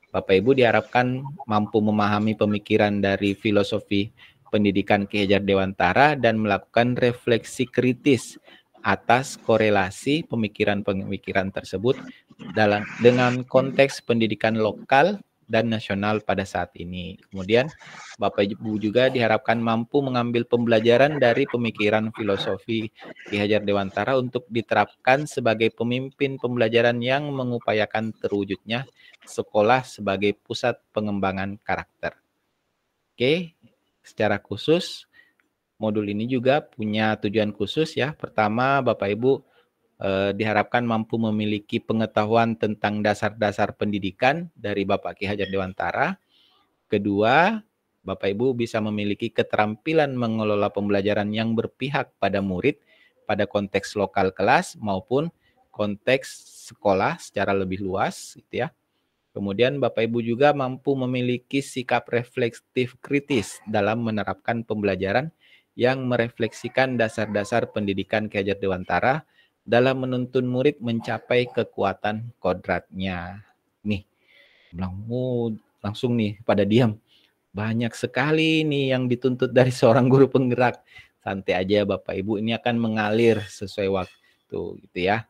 Bapak Ibu diharapkan mampu memahami pemikiran dari filosofi pendidikan Ki Hajar Dewantara dan melakukan refleksi kritis atas korelasi pemikiran-pemikiran tersebut dengan konteks pendidikan lokal dan nasional pada saat ini. Kemudian Bapak Ibu juga diharapkan mampu mengambil pembelajaran dari pemikiran filosofi Ki Hajar Dewantara untuk diterapkan sebagai pemimpin pembelajaran yang mengupayakan terwujudnya sekolah sebagai pusat pengembangan karakter. Oke, secara khusus modul ini juga punya tujuan khusus ya. Pertama, Bapak Ibu diharapkan mampu memiliki pengetahuan tentang dasar-dasar pendidikan dari Bapak Ki Hajar Dewantara. Kedua, Bapak Ibu bisa memiliki keterampilan mengelola pembelajaran yang berpihak pada murid pada konteks lokal kelas maupun konteks sekolah secara lebih luas gitu ya. Kemudian Bapak Ibu juga mampu memiliki sikap reflektif kritis dalam menerapkan pembelajaran yang merefleksikan dasar-dasar pendidikan Ki Hajar Dewantara dalam menuntun murid mencapai kekuatan kodratnya. Nih, langsung nih pada diam. Banyak sekali nih yang dituntut dari seorang guru penggerak. Santai aja Bapak Ibu, ini akan mengalir sesuai waktu gitu ya.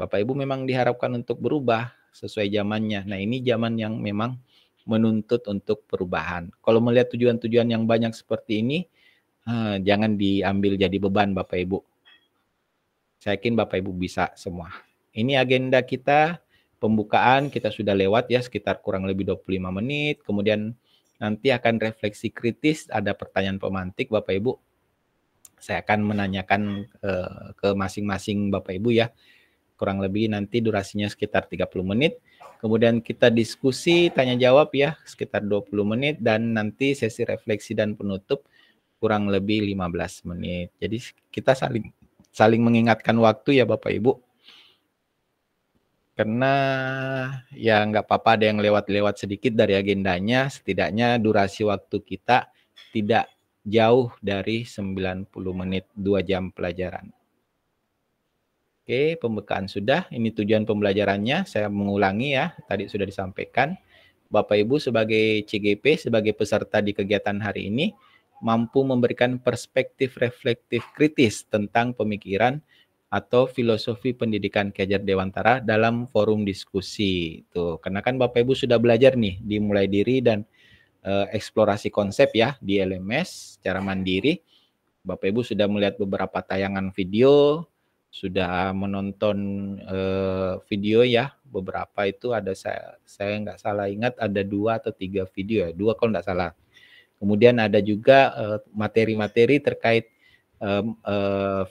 Bapak Ibu memang diharapkan untuk berubah sesuai zamannya. Nah, ini zaman yang memang menuntut untuk perubahan. Kalau melihat tujuan-tujuan yang banyak seperti ini, jangan diambil jadi beban Bapak Ibu. Saya yakin Bapak Ibu bisa semua. Ini agenda kita, pembukaan kita sudah lewat ya, sekitar kurang lebih 25 menit. Kemudian nanti akan refleksi kritis, ada pertanyaan pemantik Bapak Ibu. Saya akan menanyakan ke masing-masing Bapak Ibu ya. Kurang lebih nanti durasinya sekitar 30 menit. Kemudian kita diskusi, tanya jawab ya, sekitar 20 menit. Dan nanti sesi refleksi dan penutup kurang lebih 15 menit. Jadi kita saling mengingatkan waktu ya Bapak Ibu. Karena ya nggak apa-apa ada yang lewat-lewat sedikit dari agendanya, setidaknya durasi waktu kita tidak jauh dari 90 menit, 2 jam pelajaran. Oke, pembukaan sudah. Ini tujuan pembelajarannya, saya mengulangi ya, tadi sudah disampaikan. Bapak Ibu sebagai CGP, sebagai peserta di kegiatan hari ini, mampu memberikan perspektif reflektif kritis tentang pemikiran atau filosofi pendidikan Ki Hajar Dewantara dalam forum diskusi. Tuh, karena kan Bapak Ibu sudah belajar nih, dimulai diri dan eksplorasi konsep ya di LMS secara mandiri. Bapak Ibu sudah melihat beberapa tayangan video, sudah menonton video ya, beberapa itu ada saya nggak salah ingat ada 2 atau 3 video ya, 2 kalau nggak salah. Kemudian ada juga materi-materi terkait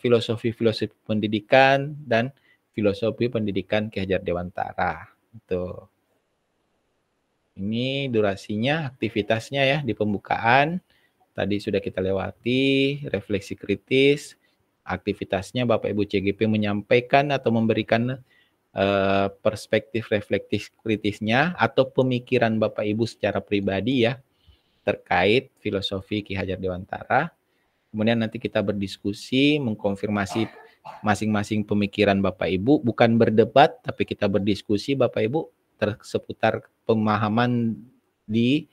filosofi pendidikan dan filosofi pendidikan Ki Hajar Dewantara. Itu. Ini durasinya, aktivitasnya ya di pembukaan. Tadi sudah kita lewati, refleksi kritis. Aktivitasnya Bapak Ibu CGP menyampaikan atau memberikan perspektif reflektif kritisnya atau pemikiran Bapak Ibu secara pribadi ya terkait filosofi Ki Hajar Dewantara. Kemudian nanti kita berdiskusi, mengkonfirmasi masing-masing pemikiran Bapak Ibu, bukan berdebat, tapi kita berdiskusi Bapak Ibu seputar pemahaman di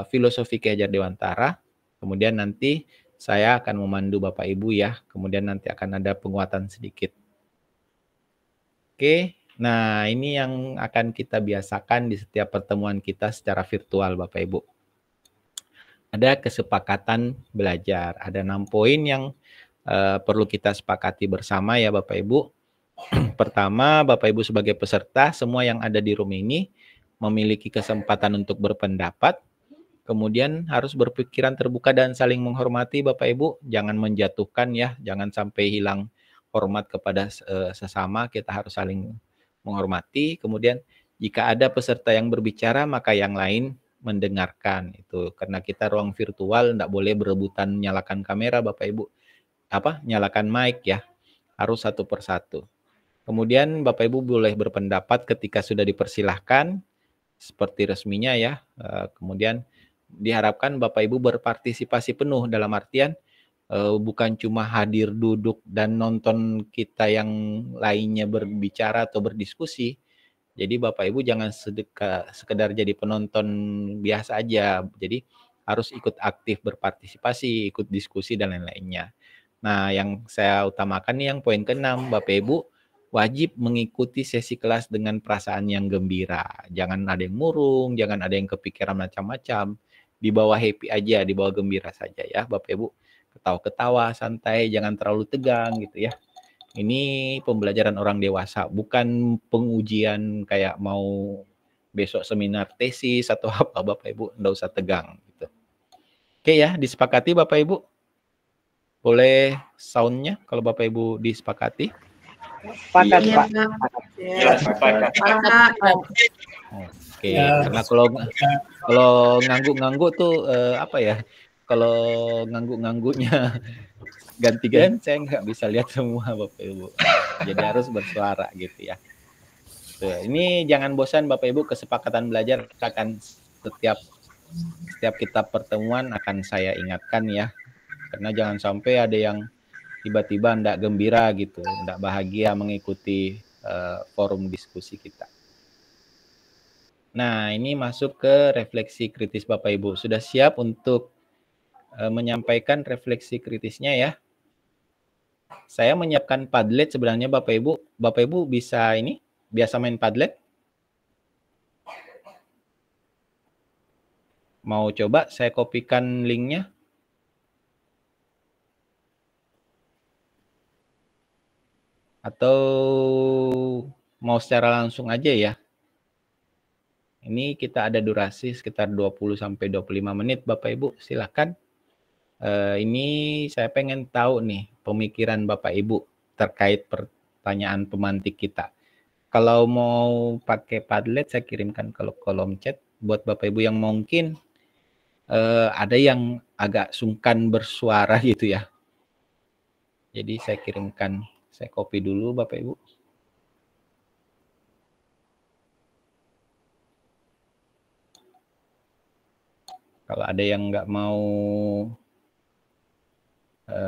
filosofi Ki Hajar Dewantara. Kemudian nanti saya akan memandu Bapak Ibu ya, kemudian nanti akan ada penguatan sedikit. Oke, nah ini yang akan kita biasakan di setiap pertemuan kita secara virtual Bapak Ibu. Ada kesepakatan belajar, ada 6 poin yang perlu kita sepakati bersama ya Bapak Ibu. Pertama, Bapak Ibu sebagai peserta, semua yang ada di room ini memiliki kesempatan untuk berpendapat, kemudian harus berpikiran terbuka dan saling menghormati Bapak Ibu, jangan menjatuhkan ya, jangan sampai hilang hormat kepada sesama, kita harus saling menghormati. Kemudian jika ada peserta yang berbicara, maka yang lain mendengarkan itu, karena kita ruang virtual, tidak boleh berebutan nyalakan kamera Bapak Ibu, nyalakan mic ya, harus satu persatu. Kemudian Bapak Ibu boleh berpendapat ketika sudah dipersilahkan, seperti resminya ya. Kemudian diharapkan Bapak Ibu berpartisipasi penuh, dalam artian bukan cuma hadir duduk dan nonton kita yang lainnya berbicara atau berdiskusi. Jadi Bapak Ibu jangan sekedar jadi penonton biasa aja. Jadi harus ikut aktif berpartisipasi, ikut diskusi dan lain-lainnya. Nah, yang saya utamakan nih yang poin ke-6, Bapak Ibu wajib mengikuti sesi kelas dengan perasaan yang gembira. Jangan ada yang murung, jangan ada yang kepikiran macam-macam. Dibawa happy aja, dibawa gembira saja ya Bapak Ibu. Ketawa-ketawa, santai, jangan terlalu tegang gitu ya. Ini pembelajaran orang dewasa, bukan pengujian kayak mau besok seminar tesis atau apa Bapak Ibu, enggak usah tegang gitu. Oke ya, disepakati Bapak Ibu? Boleh soundnya kalau Bapak Ibu disepakati? Sepakat, Iya, Pak. Ya, sepakat. Oke, karena kalau ngangguk-ngangguk tuh apa ya? Kalau ngangguk-ngangguknya ganti-ganti saya nggak bisa lihat semua Bapak Ibu. Jadi harus bersuara gitu ya. Tuh, ini jangan bosan Bapak Ibu, kesepakatan belajar akan setiap kita pertemuan akan saya ingatkan ya. Karena jangan sampai ada yang tiba-tiba enggak gembira gitu, enggak bahagia mengikuti forum diskusi kita. Nah, ini masuk ke refleksi kritis Bapak Ibu. Sudah siap untuk menyampaikan refleksi kritisnya ya? Saya menyiapkan Padlet sebenarnya Bapak Ibu. Bapak Ibu bisa ini, biasa main Padlet? Mau coba saya kopikan linknya? Atau mau secara langsung aja ya? Ini kita ada durasi sekitar 20-25 menit Bapak Ibu, silakan. Ini saya pengen tahu nih pemikiran Bapak Ibu terkait pertanyaan pemantik kita. Kalau mau pakai Padlet saya kirimkan ke kolom chat buat Bapak Ibu yang mungkin ada yang agak sungkan bersuara gitu ya. Jadi saya kirimkan, saya copy dulu Bapak Ibu. Kalau ada yang nggak mau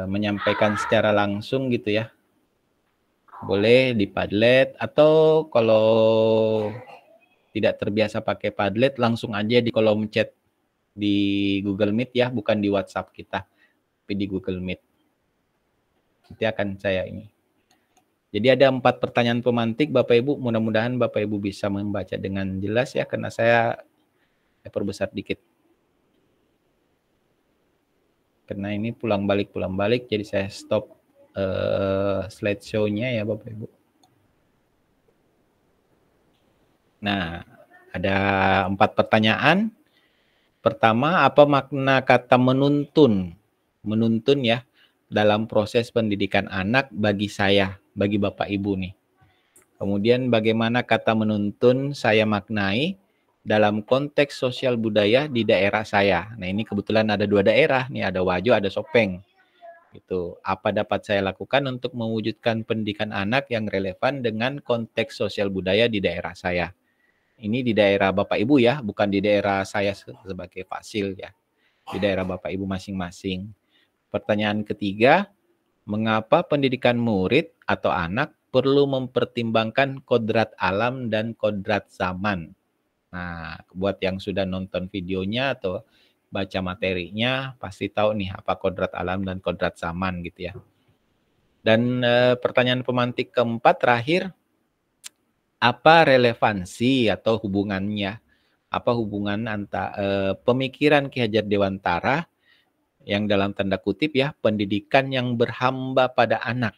menyampaikan secara langsung gitu ya, boleh di Padlet, atau kalau tidak terbiasa pakai Padlet langsung aja di kolom chat di Google Meet ya, bukan di WhatsApp kita, tapi di Google Meet. Nanti akan saya ini. Jadi ada 4 pertanyaan pemantik Bapak Ibu, mudah-mudahan Bapak Ibu bisa membaca dengan jelas ya, karena saya perbesar dikit Karena ini pulang balik, jadi saya stop slideshow-nya ya Bapak Ibu. Nah, ada 4 pertanyaan. Pertama, apa makna kata menuntun? Menuntun ya, dalam proses pendidikan anak bagi saya, bagi Bapak Ibu nih. Kemudian bagaimana kata menuntun saya maknai dalam konteks sosial budaya di daerah saya. Nah, ini kebetulan ada 2 daerah nih, ada Wajo, ada Sopeng. Gitu. Apa dapat saya lakukan untuk mewujudkan pendidikan anak yang relevan dengan konteks sosial budaya di daerah saya? Ini di daerah Bapak Ibu ya, bukan di daerah saya sebagai fasil ya. Di daerah Bapak Ibu masing-masing. Pertanyaan ketiga, mengapa pendidikan murid atau anak perlu mempertimbangkan kodrat alam dan kodrat zaman? Nah, buat yang sudah nonton videonya atau baca materinya, pasti tahu nih apa kodrat alam dan kodrat zaman gitu ya. Dan pertanyaan pemantik keempat terakhir, apa relevansi atau hubungannya? Apa hubungan antara pemikiran Ki Hajar Dewantara yang dalam tanda kutip ya, pendidikan yang berhamba pada anak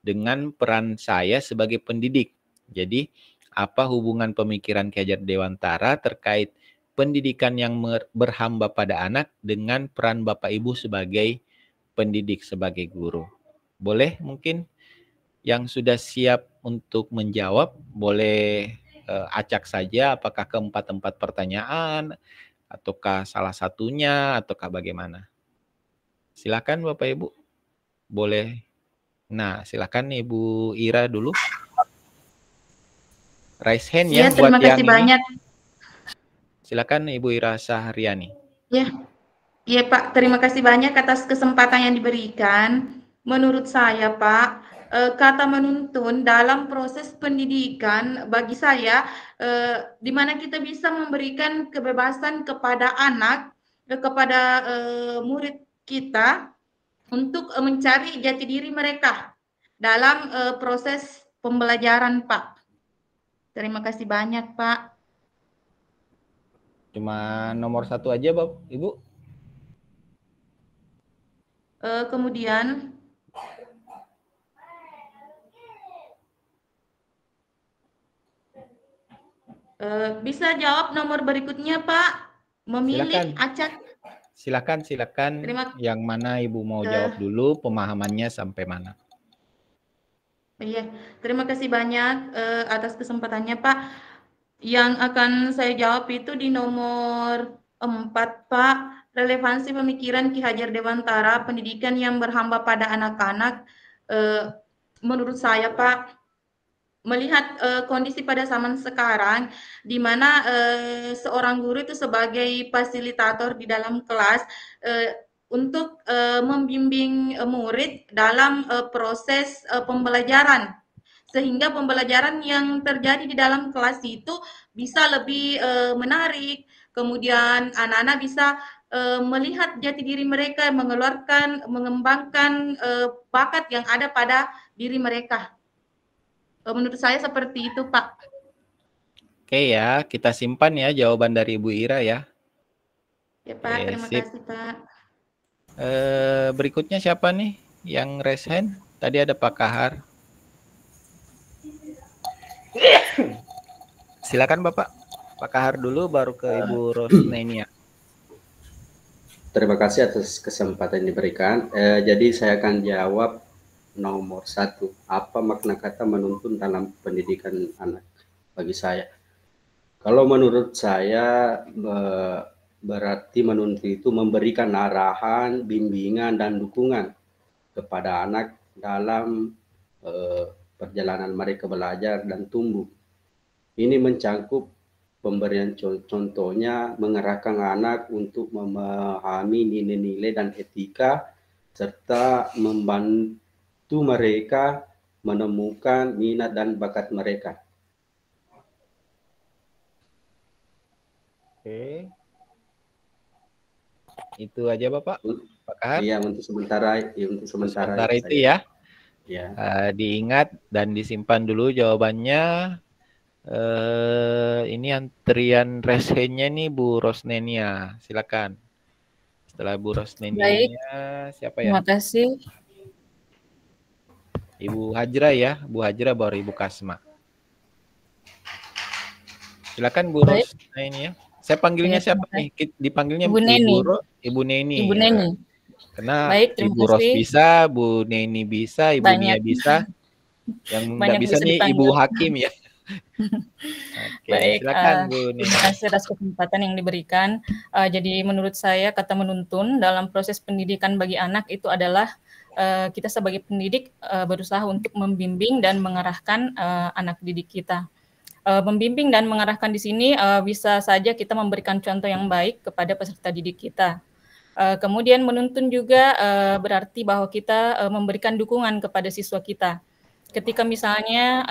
dengan peran saya sebagai pendidik. Jadi, apa hubungan pemikiran Ki Hajar Dewantara terkait pendidikan yang berhamba pada anak dengan peran Bapak Ibu sebagai pendidik, sebagai guru? Boleh mungkin yang sudah siap untuk menjawab, boleh acak saja apakah keempat pertanyaan, ataukah salah satunya, ataukah bagaimana? Silakan Bapak Ibu. Boleh. Nah, silakan Ibu Ira dulu. Raise hand ya, buat terima kasih yang banyak. ini. Silakan Ibu Ira Sahriani. Ya, Pak, terima kasih banyak atas kesempatan yang diberikan. Menurut saya, Pak, kata menuntun dalam proses pendidikan bagi saya, di mana kita bisa memberikan kebebasan kepada anak, kepada murid kita untuk mencari jati diri mereka dalam proses pembelajaran, Pak. Terima kasih banyak, Pak. Cuma nomor 1 aja, Ibu. Kemudian bisa jawab nomor berikutnya, Pak. Memilih acak. Silakan. Yang mana Ibu mau jawab dulu, pemahamannya sampai mana? Iya, terima kasih banyak atas kesempatannya, Pak. Yang akan saya jawab itu di nomor 4, Pak. Relevansi pemikiran Ki Hajar Dewantara, pendidikan yang berhamba pada anak-anak. Menurut saya, Pak, melihat kondisi pada zaman sekarang, di mana seorang guru itu sebagai fasilitator di dalam kelas untuk membimbing murid dalam proses pembelajaran, sehingga pembelajaran yang terjadi di dalam kelas itu bisa lebih menarik, kemudian anak-anak bisa melihat jati diri mereka, mengembangkan bakat yang ada pada diri mereka. Menurut saya seperti itu, Pak. Oke ya, kita simpan ya jawaban dari Ibu Ira ya. Ya, Pak, terima kasih, Pak. Berikutnya siapa nih yang raise hand? Tadi ada Pak Kahar. Silakan Bapak. Pak Kahar dulu, baru ke Ibu Rosnenia. Terima kasih atas kesempatan yang diberikan. Jadi saya akan jawab nomor 1. Apa makna kata menuntun dalam pendidikan anak bagi saya? Kalau menurut saya berarti menuntun itu memberikan arahan, bimbingan, dan dukungan kepada anak dalam perjalanan mereka belajar dan tumbuh. Ini mencangkup pemberian contohnya, mengarahkan anak untuk memahami nilai-nilai dan etika, serta membantu mereka menemukan minat dan bakat mereka. Oke. Itu aja Bapak. Pak Kahar? Iya, untuk sementara itu ya. Ya. Diingat dan disimpan dulu jawabannya. Ini antrian raise hand-nya nih Bu Rosnenia. Silakan. Setelah Bu Rosneni, Baik. siapa ya? Terima kasih. Ibu Hajra ya, Bu Hajra baru Ibu Kasma. Silakan Bu Baik. Rosneni ya. Saya panggilnya Ya, siapa nih? Dipanggilnya Ibu Neni. Ibu Neni. Ibu Neni. Karena Baik, terima Ibu Ros kasih. bisa, Bu Neni bisa, Ibu Nia Banyak. bisa. Yang nggak Banyak bisa bisa nih dipanggil. Ibu Hakim ya. Oke, Baik, silakan Bu Neni. terima kasih atas kesempatan yang diberikan. Jadi menurut saya kata menuntun dalam proses pendidikan bagi anak itu adalah kita sebagai pendidik berusaha untuk membimbing dan mengarahkan anak didik kita. Membimbing dan mengarahkan di sini bisa saja kita memberikan contoh yang baik kepada peserta didik kita. Kemudian menuntun juga berarti bahwa kita memberikan dukungan kepada siswa kita. Ketika misalnya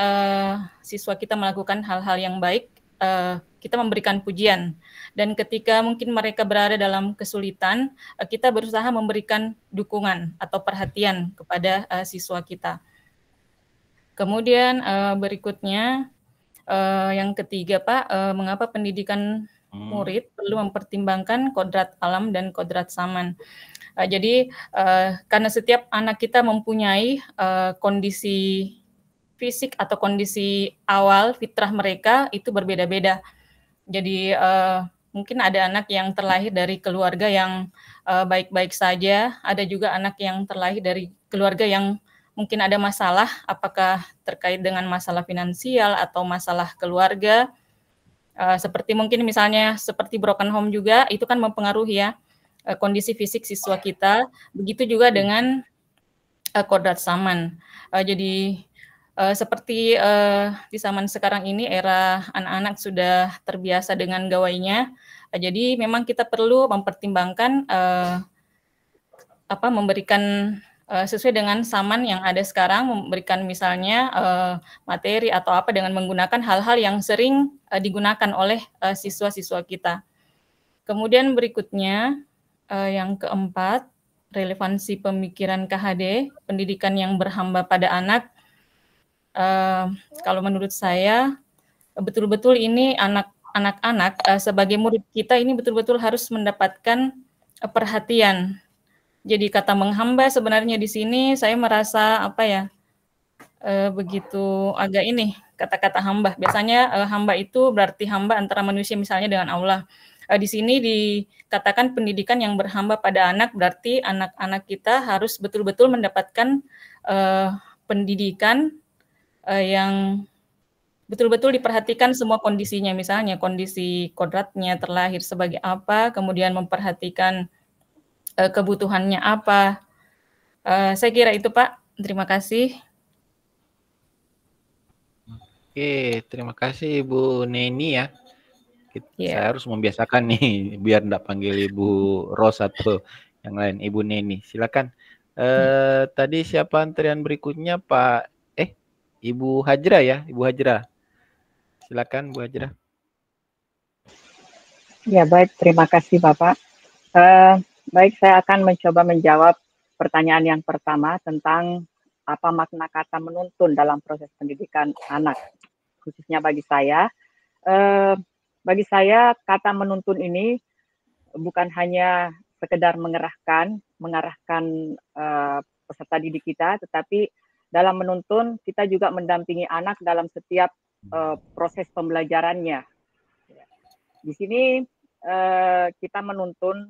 siswa kita melakukan hal-hal yang baik, kita memberikan pujian. Dan ketika mungkin mereka berada dalam kesulitan, kita berusaha memberikan dukungan atau perhatian kepada siswa kita. Kemudian berikutnya, yang ketiga Pak, mengapa pendidikan murid perlu mempertimbangkan kodrat alam dan kodrat zaman. Jadi karena setiap anak kita mempunyai kondisi fisik atau kondisi awal fitrah mereka itu berbeda-beda. Jadi mungkin ada anak yang terlahir dari keluarga yang baik-baik saja, ada juga anak yang terlahir dari keluarga yang mungkin ada masalah, apakah terkait dengan masalah finansial atau masalah keluarga, seperti mungkin misalnya seperti broken home juga, itu kan mempengaruhi ya kondisi fisik siswa kita, begitu juga dengan kodrat zaman. Jadi seperti di zaman sekarang ini era anak-anak sudah terbiasa dengan gawainya, jadi memang kita perlu mempertimbangkan memberikan sesuai dengan zaman yang ada sekarang, memberikan misalnya materi atau apa dengan menggunakan hal-hal yang sering digunakan oleh siswa-siswa kita. Kemudian berikutnya yang keempat, relevansi pemikiran KHD, pendidikan yang berhamba pada anak. Kalau menurut saya betul-betul ini anak-anak sebagai murid kita ini betul-betul harus mendapatkan perhatian. Jadi kata menghamba sebenarnya di sini saya merasa begitu agak ini kata-kata hamba. Biasanya hamba itu berarti hamba antara manusia misalnya dengan Allah. Di sini dikatakan pendidikan yang berhamba pada anak berarti anak-anak kita harus betul-betul mendapatkan pendidikan yang betul-betul diperhatikan semua kondisinya, misalnya kondisi kodratnya terlahir sebagai apa, kemudian memperhatikan kebutuhannya apa. Saya kira itu Pak, terima kasih. Oke, terima kasih Ibu Neni ya. Saya harus membiasakan nih biar enggak panggil Ibu Ros atau yang lain. Ibu Neni, silakan. Tadi siapa antrian berikutnya Pak? Ibu Hajra ya, Ibu Hajra. Silakan Bu Hajra. Ya baik, terima kasih Bapak. Baik, saya akan mencoba menjawab pertanyaan yang pertama tentang apa makna kata menuntun dalam proses pendidikan anak, khususnya bagi saya. Bagi saya, kata menuntun ini bukan hanya sekedar mengarahkan peserta didik kita, tetapi dalam menuntun kita juga mendampingi anak dalam setiap proses pembelajarannya. Di sini kita menuntun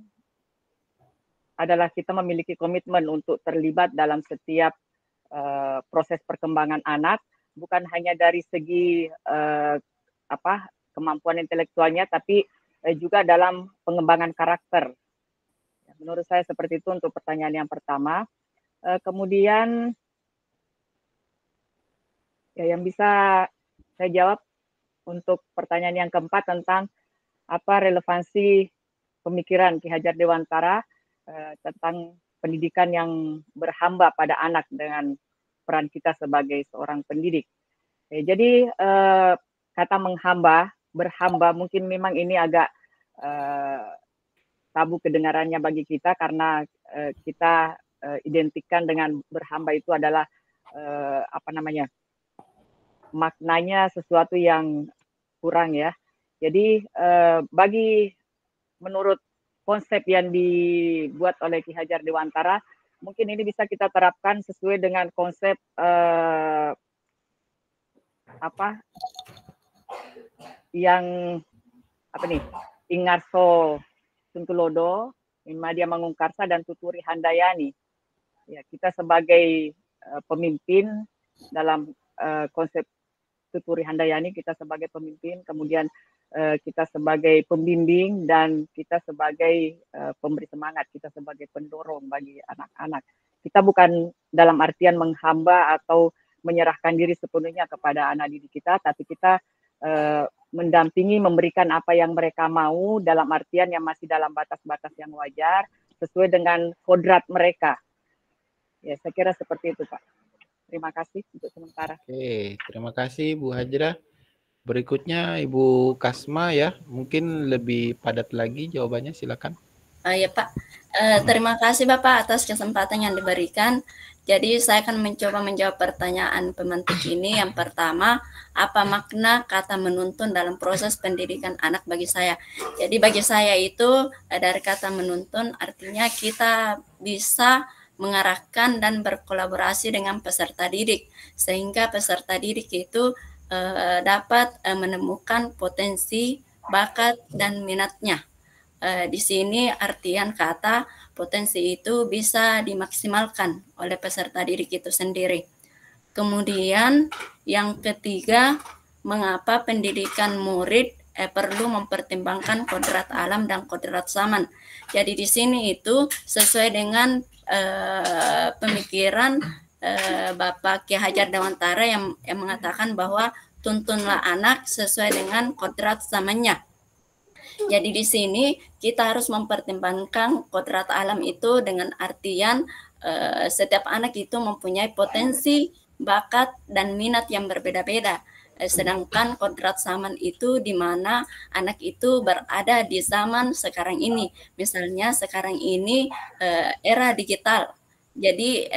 adalah kita memiliki komitmen untuk terlibat dalam setiap proses perkembangan anak, bukan hanya dari segi kemampuan intelektualnya, tapi juga dalam pengembangan karakter. Menurut saya seperti itu untuk pertanyaan yang pertama. Kemudian yang bisa saya jawab untuk pertanyaan yang keempat tentang apa relevansi pemikiran Ki Hajar Dewantara tentang pendidikan yang berhamba pada anak dengan peran kita sebagai seorang pendidik. Jadi kata berhamba mungkin memang ini agak tabu kedengarannya bagi kita karena kita identikkan dengan berhamba itu adalah maknanya sesuatu yang kurang ya. Jadi menurut konsep yang dibuat oleh Ki Hajar Dewantara, mungkin ini bisa kita terapkan sesuai dengan konsep Ingarso Suntulodo, Madia Mangungkarsa, dan Tuturi Handayani. Ya, kita sebagai pemimpin dalam konsep Tuturi Handayani, kita sebagai pemimpin, kemudian kita sebagai pembimbing, dan kita sebagai pemberi semangat, kita sebagai pendorong bagi anak-anak. Kita bukan dalam artian menghamba atau menyerahkan diri sepenuhnya kepada anak didik kita, tapi kita mendampingi, memberikan apa yang mereka mau dalam artian yang masih dalam batas-batas yang wajar, sesuai dengan kodrat mereka. Ya, saya kira seperti itu, Pak. Terima kasih untuk sementara. Oke, terima kasih Bu Hajra. Berikutnya Ibu Kasma ya, mungkin lebih padat lagi jawabannya, silakan. Ya Pak, terima kasih Bapak atas kesempatan yang diberikan. Jadi saya akan mencoba menjawab pertanyaan pemantik ini. Yang pertama, apa makna kata menuntun dalam proses pendidikan anak bagi saya? Jadi bagi saya itu dari kata menuntun artinya kita bisa mengarahkan dan berkolaborasi dengan peserta didik, sehingga peserta didik itu dapat menemukan potensi, bakat, dan minatnya. Di sini artian kata potensi itu bisa dimaksimalkan oleh peserta didik itu sendiri. Kemudian yang ketiga, mengapa pendidikan murid perlu mempertimbangkan kodrat alam dan kodrat zaman. Jadi di sini itu sesuai dengan pemikiran Bapak Ki Hajar Dewantara yang mengatakan bahwa tuntunlah anak sesuai dengan kodrat zamannya. Jadi di sini kita harus mempertimbangkan kodrat alam itu dengan artian setiap anak itu mempunyai potensi, bakat, dan minat yang berbeda-beda. Sedangkan kodrat zaman itu di mana anak itu berada di zaman sekarang ini. Misalnya sekarang ini era digital. Jadi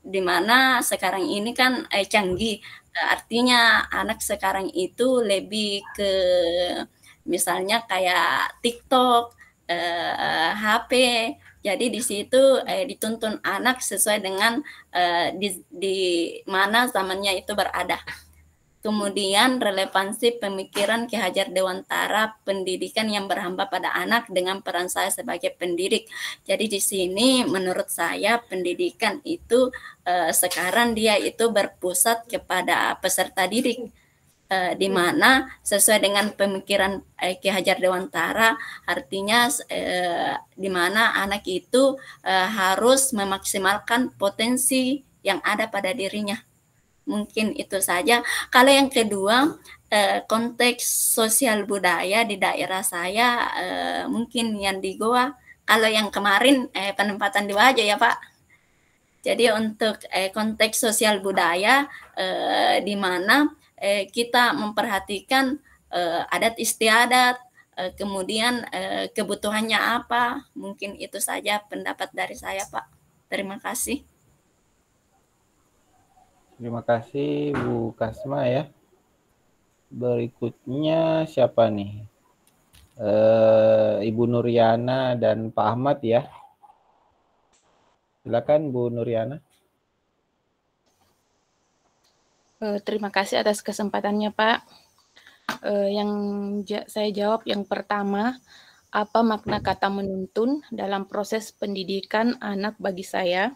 di mana sekarang ini kan canggih. Artinya anak sekarang itu lebih ke misalnya kayak TikTok, HP. Jadi di situ dituntun anak sesuai dengan di mana zamannya itu berada. Kemudian relevansi pemikiran Ki Hajar Dewantara pendidikan yang berhamba pada anak dengan peran saya sebagai pendidik. Jadi di sini menurut saya pendidikan itu sekarang dia itu berpusat kepada peserta didik. Di mana sesuai dengan pemikiran Ki Hajar Dewantara artinya di mana anak itu harus memaksimalkan potensi yang ada pada dirinya. Mungkin itu saja. Kalau yang kedua, konteks sosial budaya di daerah saya mungkin yang di Goa. Kalau yang kemarin penempatan di Wajo ya Pak. Jadi untuk konteks sosial budaya di mana kita memperhatikan adat istiadat, kemudian kebutuhannya apa. Mungkin itu saja pendapat dari saya Pak. Terima kasih. Terima kasih Bu Kasma ya. Berikutnya siapa nih? Ibu Nuriana dan Pak Ahmad ya. Silakan Bu Nuriana. Terima kasih atas kesempatannya Pak. Yang saya jawab yang pertama, apa makna kata menuntun dalam proses pendidikan anak bagi saya?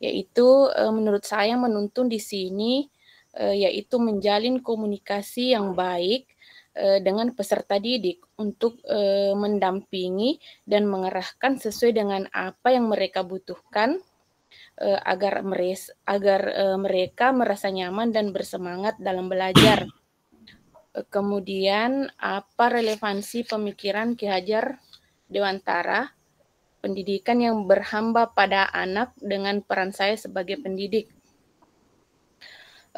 Yaitu menurut saya menuntun di sini yaitu menjalin komunikasi yang baik dengan peserta didik untuk mendampingi dan mengarahkan sesuai dengan apa yang mereka butuhkan agar mereka merasa nyaman dan bersemangat dalam belajar. Kemudian apa relevansi pemikiran Ki Hajar Dewantara pendidikan yang berhamba pada anak dengan peran saya sebagai pendidik.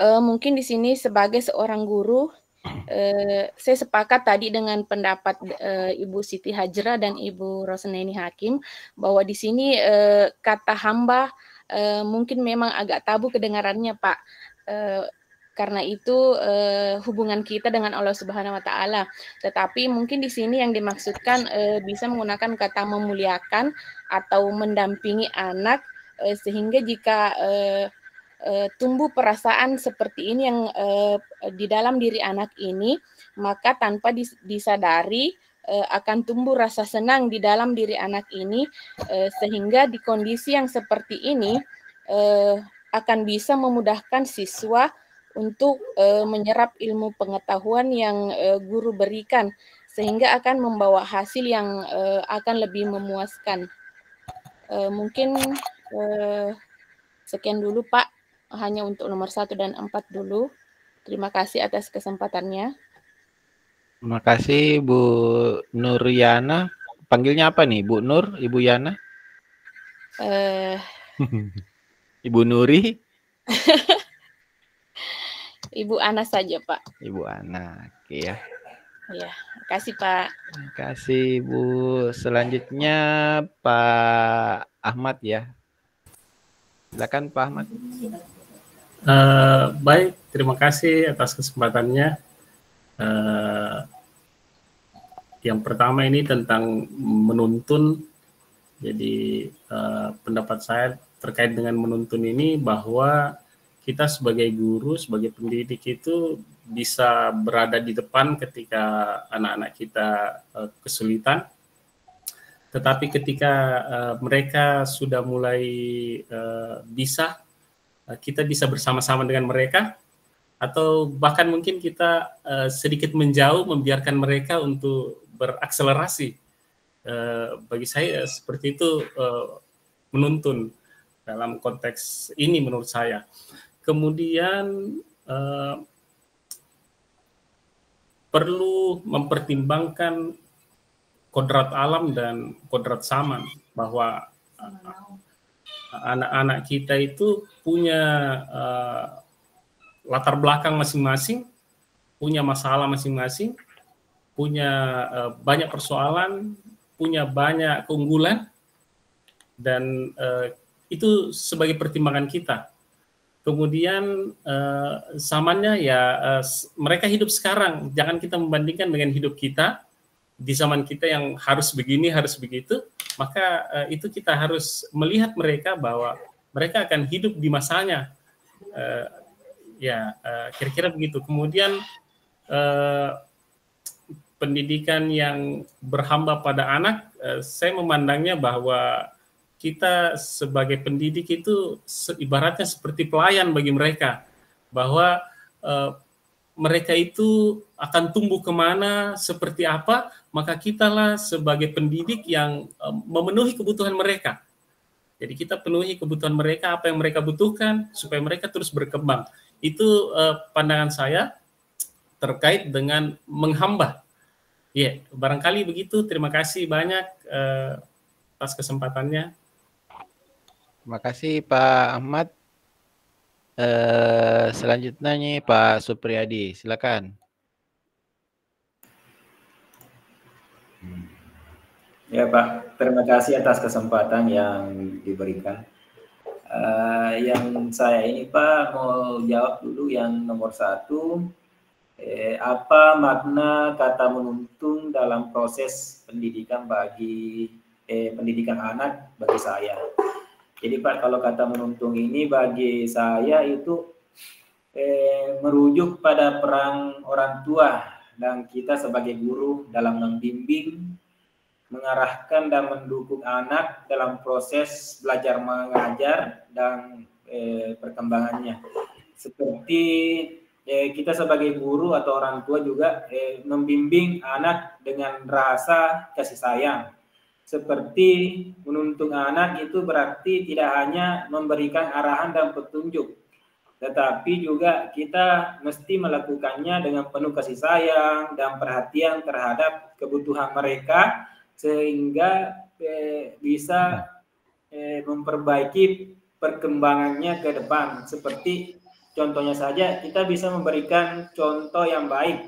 Mungkin di sini sebagai seorang guru, saya sepakat tadi dengan pendapat Ibu Siti Hajra dan Ibu Rosneni Hakim bahwa di sini kata hamba mungkin memang agak tabu kedengarannya Pak. karena itu hubungan kita dengan Allah Subhanahu wa taala. Tetapi mungkin di sini yang dimaksudkan bisa menggunakan kata memuliakan atau mendampingi anak sehingga jika tumbuh perasaan seperti ini yang di dalam diri anak ini, maka tanpa disadari akan tumbuh rasa senang di dalam diri anak ini, sehingga di kondisi yang seperti ini akan bisa memudahkan siswa untuk menyerap ilmu pengetahuan yang guru berikan, sehingga akan membawa hasil yang akan lebih memuaskan. Mungkin sekian dulu Pak, hanya untuk nomor 1 dan 4 dulu. Terima kasih atas kesempatannya. Terima kasih Bu Nuryana. Panggilnya apa nih, Bu Nur, Ibu Yana? Ibu Nuri? Ibu Ana saja, Pak. Ibu Ana, oke ya. Ya, kasih Pak. Terima kasih Bu. Selanjutnya Pak Ahmad ya. Silakan Pak Ahmad. Baik, terima kasih atas kesempatannya. Yang pertama ini tentang menuntun. Jadi pendapat saya terkait dengan menuntun ini bahwa kita sebagai guru, sebagai pendidik itu bisa berada di depan ketika anak-anak kita kesulitan. Tetapi ketika mereka sudah mulai bisa, kita bisa bersama-sama dengan mereka, atau bahkan mungkin kita sedikit menjauh, membiarkan mereka untuk berakselerasi. Bagi saya seperti itu menuntun dalam konteks ini menurut saya. Kemudian perlu mempertimbangkan kodrat alam dan kodrat zaman, bahwa anak-anak kita itu punya latar belakang masing-masing, punya masalah masing-masing, punya banyak persoalan, punya banyak keunggulan, dan itu sebagai pertimbangan kita. Kemudian zamannya ya mereka hidup sekarang, jangan kita membandingkan dengan hidup kita di zaman kita yang harus begini, harus begitu. Maka itu kita harus melihat mereka bahwa mereka akan hidup di masanya. Kira-kira begitu. Kemudian pendidikan yang berhamba pada anak, saya memandangnya bahwa kita sebagai pendidik itu ibaratnya seperti pelayan bagi mereka, bahwa mereka itu akan tumbuh kemana, seperti apa, maka kitalah sebagai pendidik yang memenuhi kebutuhan mereka. Jadi kita penuhi kebutuhan mereka, apa yang mereka butuhkan, supaya mereka terus berkembang. Itu pandangan saya terkait dengan menghamba. Ya, barangkali begitu. Terima kasih banyak atas kesempatannya. Terima kasih Pak Ahmad. Selanjutnya nih Pak Supriyadi, silakan. Ya Pak, terima kasih atas kesempatan yang diberikan. Yang saya ini Pak mau jawab dulu yang nomor 1. Apa makna kata menuntun dalam proses pendidikan bagi pendidikan anak bagi saya? Jadi Pak, kalau kata menuntun ini bagi saya itu merujuk pada peran orang tua dan kita sebagai guru dalam membimbing, mengarahkan dan mendukung anak dalam proses belajar mengajar dan perkembangannya. Seperti kita sebagai guru atau orang tua juga membimbing anak dengan rasa kasih sayang. Seperti menuntun anak itu berarti tidak hanya memberikan arahan dan petunjuk, tetapi juga kita mesti melakukannya dengan penuh kasih sayang dan perhatian terhadap kebutuhan mereka, sehingga bisa memperbaiki perkembangannya ke depan. Seperti contohnya saja, kita bisa memberikan contoh yang baik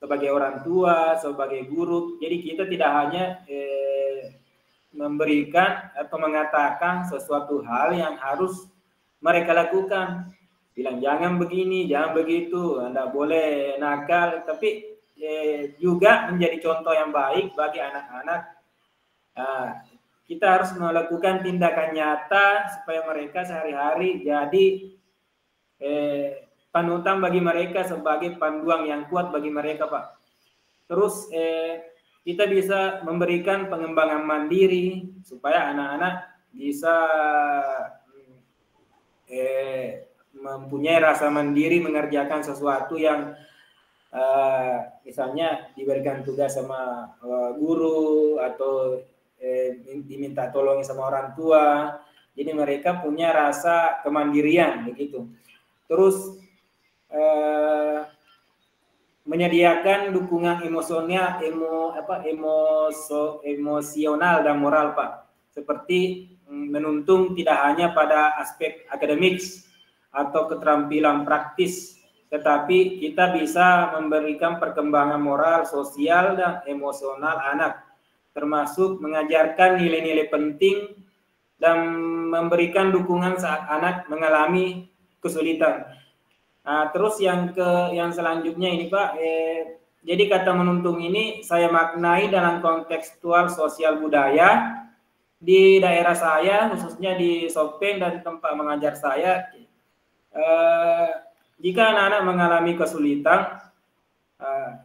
sebagai orang tua, sebagai guru. Jadi kita tidak hanya memberikan atau mengatakan sesuatu hal yang harus mereka lakukan, bilang jangan begini, jangan begitu, Anda boleh nakal, tapi juga menjadi contoh yang baik bagi anak-anak. Kita harus melakukan tindakan nyata supaya mereka sehari-hari jadi panutan bagi mereka sebagai panduan yang kuat bagi mereka, Pak. Terus kita bisa memberikan pengembangan mandiri supaya anak-anak bisa mempunyai rasa mandiri mengerjakan sesuatu yang misalnya diberikan tugas sama guru atau diminta tolong sama orang tua. Jadi mereka punya rasa kemandirian begitu. Terus menyediakan dukungan emosional dan moral, Pak. Seperti menuntun tidak hanya pada aspek akademik atau keterampilan praktis, tetapi kita bisa memberikan perkembangan moral, sosial, dan emosional anak, termasuk mengajarkan nilai-nilai penting dan memberikan dukungan saat anak mengalami kesulitan. Terus yang selanjutnya ini, Pak, jadi kata menuntun ini saya maknai dalam kontekstual sosial budaya di daerah saya, khususnya di Sopeng dan tempat mengajar saya. Jika anak-anak mengalami kesulitan,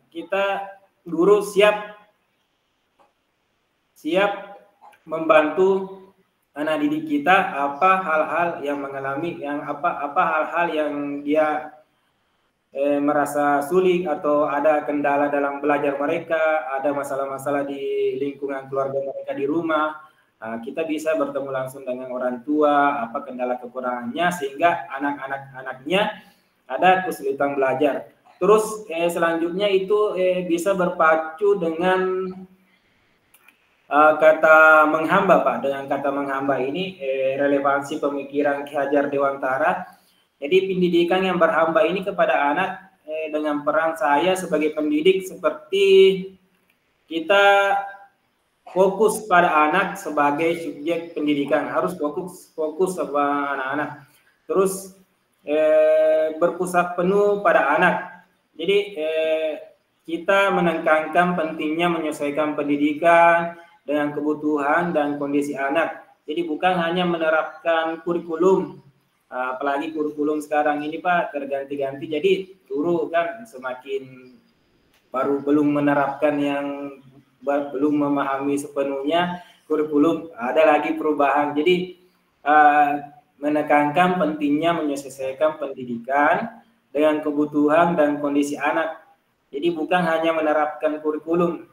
kita guru siap membantu anak didik kita apa hal-hal yang mengalami, apa hal-hal yang dia merasa sulit atau ada kendala dalam belajar mereka, ada masalah-masalah di lingkungan keluarga mereka di rumah. Kita bisa bertemu langsung dengan orang tua, apa kendala kekurangannya, sehingga anak-anaknya ada kesulitan belajar. Terus selanjutnya itu bisa berpacu dengan kata menghamba, Pak. Dengan kata menghamba ini relevansi pemikiran Ki Hajar Dewantara. Jadi pendidikan yang berhamba ini kepada anak dengan peran saya sebagai pendidik seperti kita fokus pada anak sebagai subjek pendidikan, harus fokus sama anak-anak. Terus berpusat penuh pada anak. Jadi kita menekankan pentingnya menyesuaikan pendidikan dengan kebutuhan dan kondisi anak. Jadi bukan hanya menerapkan kurikulum, apalagi kurikulum sekarang ini, Pak, terganti-ganti. Jadi guru kan semakin belum menerapkan yang belum memahami sepenuhnya kurikulum, ada lagi perubahan. Jadi menekankan pentingnya menyesuaikan pendidikan dengan kebutuhan dan kondisi anak. Jadi bukan hanya menerapkan kurikulum.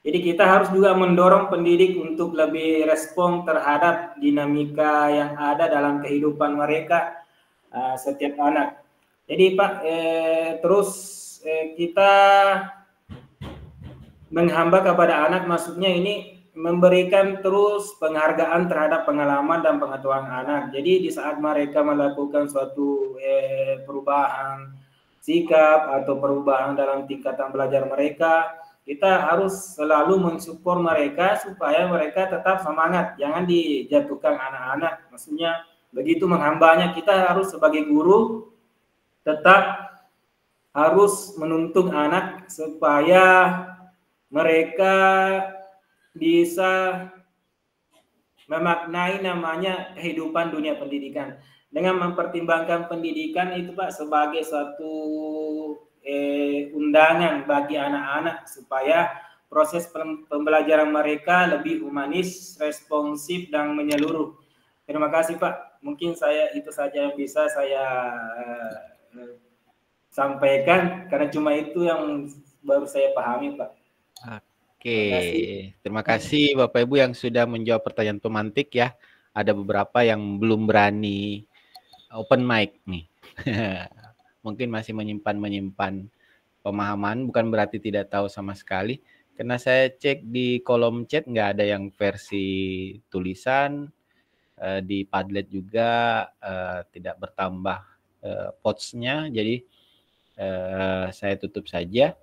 Jadi kita harus juga mendorong pendidik untuk lebih respon terhadap dinamika yang ada dalam kehidupan mereka, setiap anak. Jadi, Pak, terus kita menghamba kepada anak, maksudnya ini memberikan terus penghargaan terhadap pengalaman dan pengetahuan anak. Jadi di saat mereka melakukan suatu perubahan sikap atau perubahan dalam tingkatan belajar mereka, kita harus selalu mensupport mereka supaya mereka tetap semangat, jangan dijatuhkan anak-anak. Maksudnya begitu menghambanya, kita harus sebagai guru tetap harus menuntun anak supaya mereka bisa memaknai namanya kehidupan dunia pendidikan. Dengan mempertimbangkan pendidikan itu, Pak, sebagai suatu undangan bagi anak-anak supaya proses pembelajaran mereka lebih humanis, responsif, dan menyeluruh. Terima kasih, Pak. Mungkin itu saja yang bisa saya sampaikan, karena cuma itu yang baru saya pahami, Pak. Oke, terima kasih Bapak Ibu yang sudah menjawab pertanyaan pemantik ya. Ada beberapa yang belum berani open mic nih. Mungkin masih menyimpan pemahaman, bukan berarti tidak tahu sama sekali. Karena saya cek di kolom chat nggak ada yang versi tulisan, di Padlet juga tidak bertambah potsnya, jadi saya tutup saja.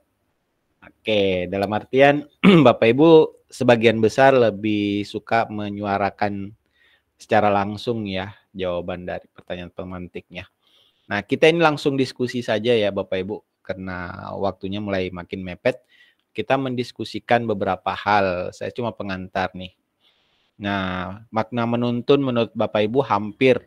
Oke, dalam artian Bapak Ibu sebagian besar lebih suka menyuarakan secara langsung ya, jawaban dari pertanyaan pemantiknya. Nah, kita ini langsung diskusi saja ya Bapak Ibu, karena waktunya mulai makin mepet. Kita mendiskusikan beberapa hal, saya cuma pengantar nih. Nah, makna menuntun menurut Bapak Ibu hampir,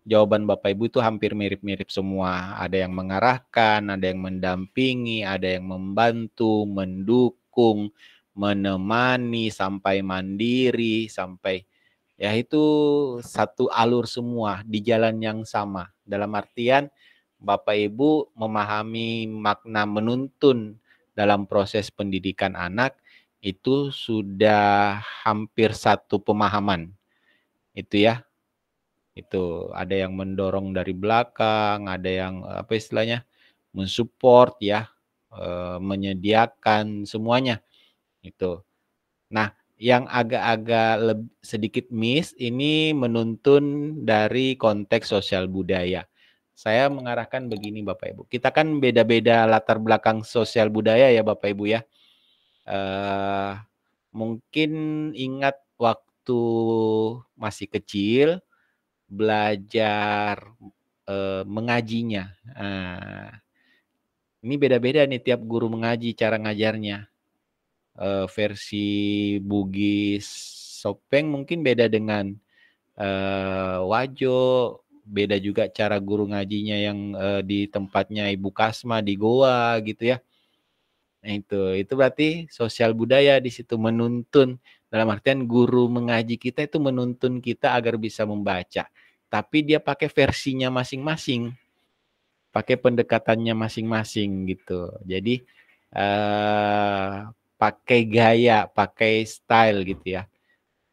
jawaban Bapak Ibu itu hampir mirip-mirip semua. Ada yang mengarahkan, ada yang mendampingi, ada yang membantu, mendukung, menemani, sampai mandiri, sampai ya itu satu alur semua di jalan yang sama. Dalam artian Bapak Ibu memahami makna menuntun dalam proses pendidikan anak itu sudah hampir satu pemahaman. Itu ya. Itu ada yang mendorong dari belakang, ada yang apa istilahnya? Mensupport ya, menyediakan semuanya. Itu. Nah, yang agak-agak sedikit miss ini menuntun dari konteks sosial budaya. Saya mengarahkan begini Bapak Ibu. Kita kan beda-beda latar belakang sosial budaya ya Bapak Ibu ya. Mungkin ingat waktu masih kecil belajar mengajinya. Ini beda-beda nih tiap guru mengaji cara ngajarnya. Versi Bugis Sopeng mungkin beda dengan Wajo, beda juga cara guru ngajinya yang di tempatnya Ibu Kasma di Goa gitu ya. Nah, itu berarti sosial budaya di situ menuntun, dalam artian guru mengaji kita itu menuntun kita agar bisa membaca, tapi dia pakai versinya masing-masing, pakai pendekatannya masing-masing gitu. Jadi pakai gaya, pakai style gitu ya.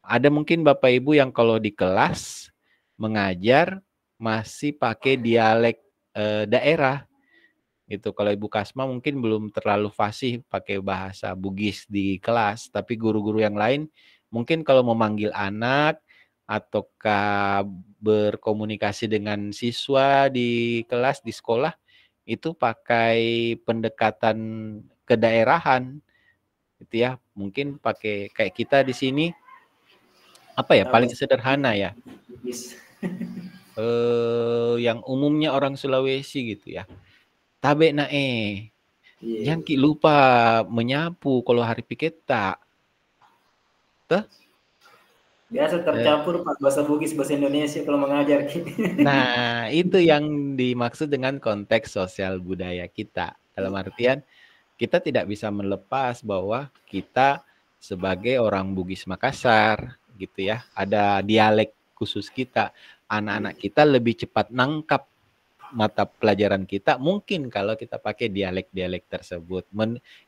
Ada mungkin Bapak Ibu yang kalau di kelas mengajar masih pakai dialek daerah gitu. Kalau Ibu Kasma mungkin belum terlalu fasih pakai bahasa Bugis di kelas, tapi guru-guru yang lain mungkin kalau memanggil anak ataukah berkomunikasi dengan siswa di kelas di sekolah itu pakai pendekatan kedaerahan gitu ya. Mungkin pakai kayak kita di sini apa ya, paling sederhana ya. Yang umumnya orang Sulawesi gitu ya. Tabe nae. Yang ki lupa menyapu kalau hari piketa. Tuh. Biasa tercampur bahasa Bugis bahasa Indonesia kalau mengajar. Nah, itu yang dimaksud dengan konteks sosial budaya kita. Dalam artian kita tidak bisa melepas bahwa kita sebagai orang Bugis Makassar gitu ya, ada dialek khusus kita. Anak-anak kita lebih cepat nangkap mata pelajaran kita mungkin kalau kita pakai dialek-dialek tersebut.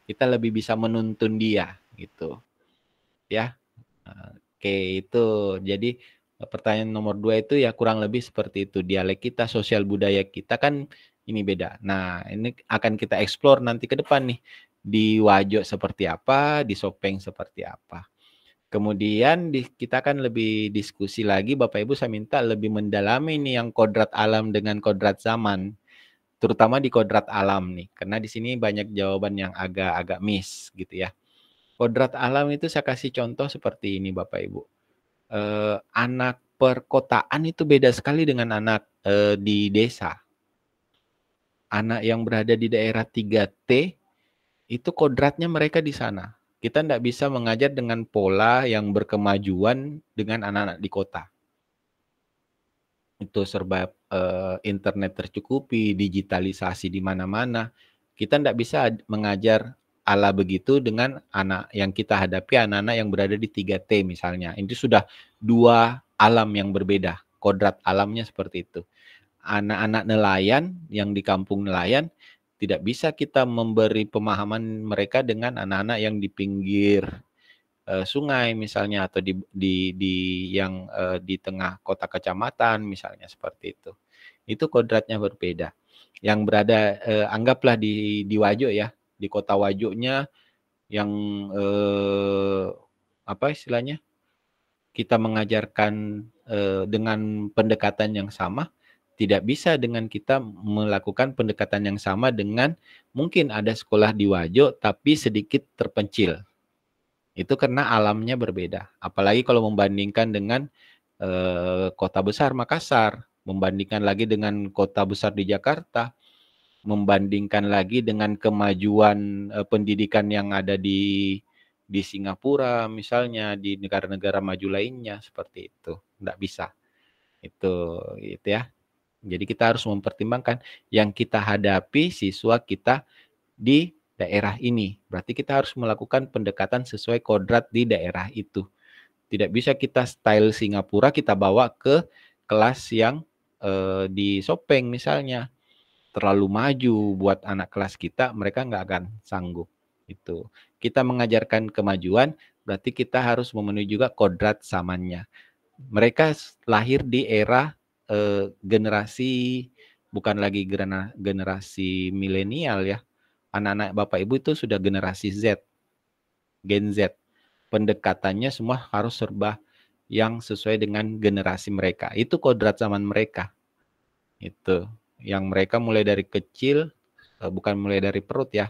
Kita lebih bisa menuntun dia gitu. Ya. Oke, itu. Jadi pertanyaan nomor 2 itu ya kurang lebih seperti itu. Dialek kita, sosial budaya kita kan ini beda. Nah, ini akan kita explore nanti ke depan nih. Di Wajo seperti apa, di Sopeng seperti apa. Kemudian kita akan lebih diskusi lagi, Bapak Ibu saya minta lebih mendalami nih yang kodrat alam dengan kodrat zaman. Terutama di kodrat alam nih, karena di sini banyak jawaban yang agak-agak miss gitu ya. Kodrat alam itu saya kasih contoh seperti ini Bapak Ibu. Anak perkotaan itu beda sekali dengan anak di desa. Anak yang berada di daerah 3T itu kodratnya mereka di sana. Kita tidak bisa mengajar dengan pola yang berkemajuan dengan anak-anak di kota. Itu serba internet tercukupi, digitalisasi di mana-mana. Kita tidak bisa mengajar ala begitu dengan anak yang kita hadapi, anak-anak yang berada di 3T misalnya. Ini sudah dua alam yang berbeda. Kodrat alamnya seperti itu. Anak-anak nelayan yang di kampung nelayan, tidak bisa kita memberi pemahaman mereka dengan anak-anak yang di pinggir sungai misalnya atau di tengah kota kecamatan misalnya seperti itu. Itu kodratnya berbeda. Yang berada anggaplah di Wajo ya, di kota Wajonya yang apa istilahnya? Kita mengajarkan dengan pendekatan yang sama. Tidak bisa dengan kita melakukan pendekatan yang sama dengan mungkin ada sekolah di Wajo tapi sedikit terpencil. Itu karena alamnya berbeda. Apalagi kalau membandingkan dengan kota besar Makassar, membandingkan lagi dengan kota besar di Jakarta, membandingkan lagi dengan kemajuan pendidikan yang ada di Singapura misalnya, di negara-negara maju lainnya, seperti itu. Nggak bisa. Itu ya. Jadi kita harus mempertimbangkan yang kita hadapi siswa kita di daerah ini. Berarti kita harus melakukan pendekatan sesuai kodrat di daerah itu. Tidak bisa kita style Singapura kita bawa ke kelas yang di Sopeng misalnya. Terlalu maju buat anak kelas kita, mereka nggak akan sanggup. Itu. Kita mengajarkan kemajuan, berarti kita harus memenuhi juga kodrat zamannya. Mereka lahir di era generasi, bukan lagi generasi milenial ya. Anak-anak Bapak Ibu itu sudah generasi Z, Gen Z. Pendekatannya semua harus serba yang sesuai dengan generasi mereka. Itu kodrat zaman mereka. Itu. Yang mereka mulai dari kecil, bukan mulai dari perut ya,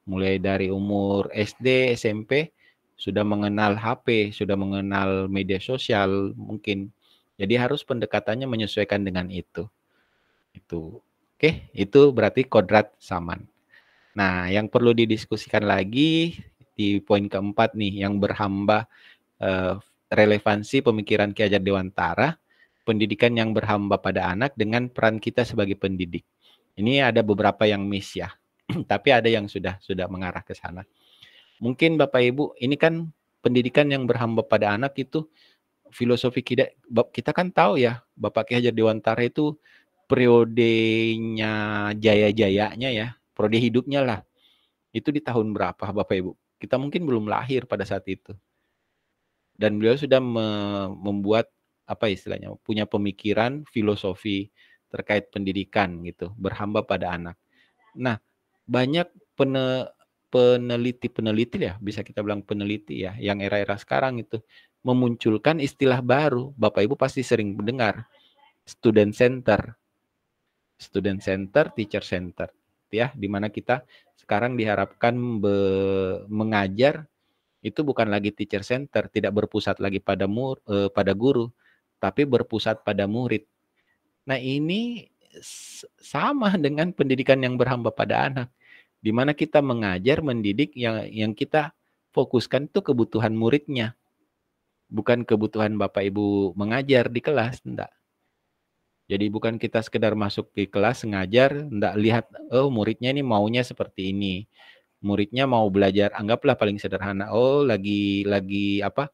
mulai dari umur SD, SMP, sudah mengenal HP, sudah mengenal media sosial mungkin. Jadi harus pendekatannya menyesuaikan dengan itu. Oke, itu berarti kodrat zaman. Nah, yang perlu didiskusikan lagi di poin keempat nih, yang berhamba relevansi pemikiran Ki Hajar Dewantara, pendidikan yang berhamba pada anak dengan peran kita sebagai pendidik. Ini ada beberapa yang miss ya, tapi ada yang sudah mengarah ke sana. Mungkin Bapak Ibu, ini kan pendidikan yang berhamba pada anak itu filosofi kita kan tahu ya, Bapak Ki Hajar Dewantara itu periodenya jaya-jayanya ya, periode hidupnya lah. Itu di tahun berapa Bapak Ibu? Kita mungkin belum lahir pada saat itu. Dan beliau sudah membuat apa istilahnya, punya pemikiran filosofi terkait pendidikan gitu, berhamba pada anak. Nah, banyak peneliti ya, bisa kita bilang peneliti ya, yang era-era sekarang itu memunculkan istilah baru. Bapak Ibu pasti sering mendengar student center, teacher center, ya, di mana kita sekarang diharapkan mengajar itu bukan lagi teacher center, tidak berpusat lagi pada guru, tapi berpusat pada murid. Nah, ini sama dengan pendidikan yang berhamba pada anak, di mana kita mengajar, mendidik yang kita fokuskan itu kebutuhan muridnya, bukan kebutuhan Bapak Ibu mengajar di kelas, enggak. Jadi bukan kita sekedar masuk di kelas ngajar, enggak lihat oh muridnya ini maunya seperti ini. Muridnya mau belajar, anggaplah paling sederhana, oh lagi apa?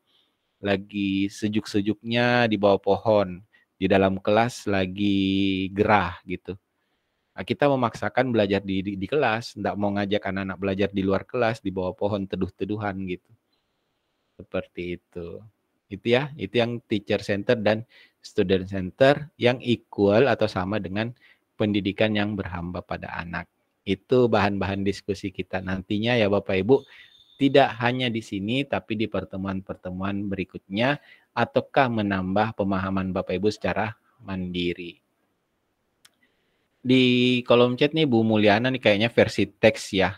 Lagi sejuk-sejuknya di bawah pohon, di dalam kelas lagi gerah gitu. Nah, kita memaksakan belajar di kelas, enggak mau ngajak anak-anak belajar di luar kelas, di bawah pohon teduh-teduhan gitu. Seperti itu. Itu ya, itu yang teacher center dan student center yang equal atau sama dengan pendidikan yang berhamba pada anak. Itu bahan-bahan diskusi kita nantinya ya Bapak Ibu, tidak hanya di sini tapi di pertemuan-pertemuan berikutnya, ataukah menambah pemahaman Bapak Ibu secara mandiri. Di kolom chat nih Bu Mulyana nih kayaknya versi teks ya.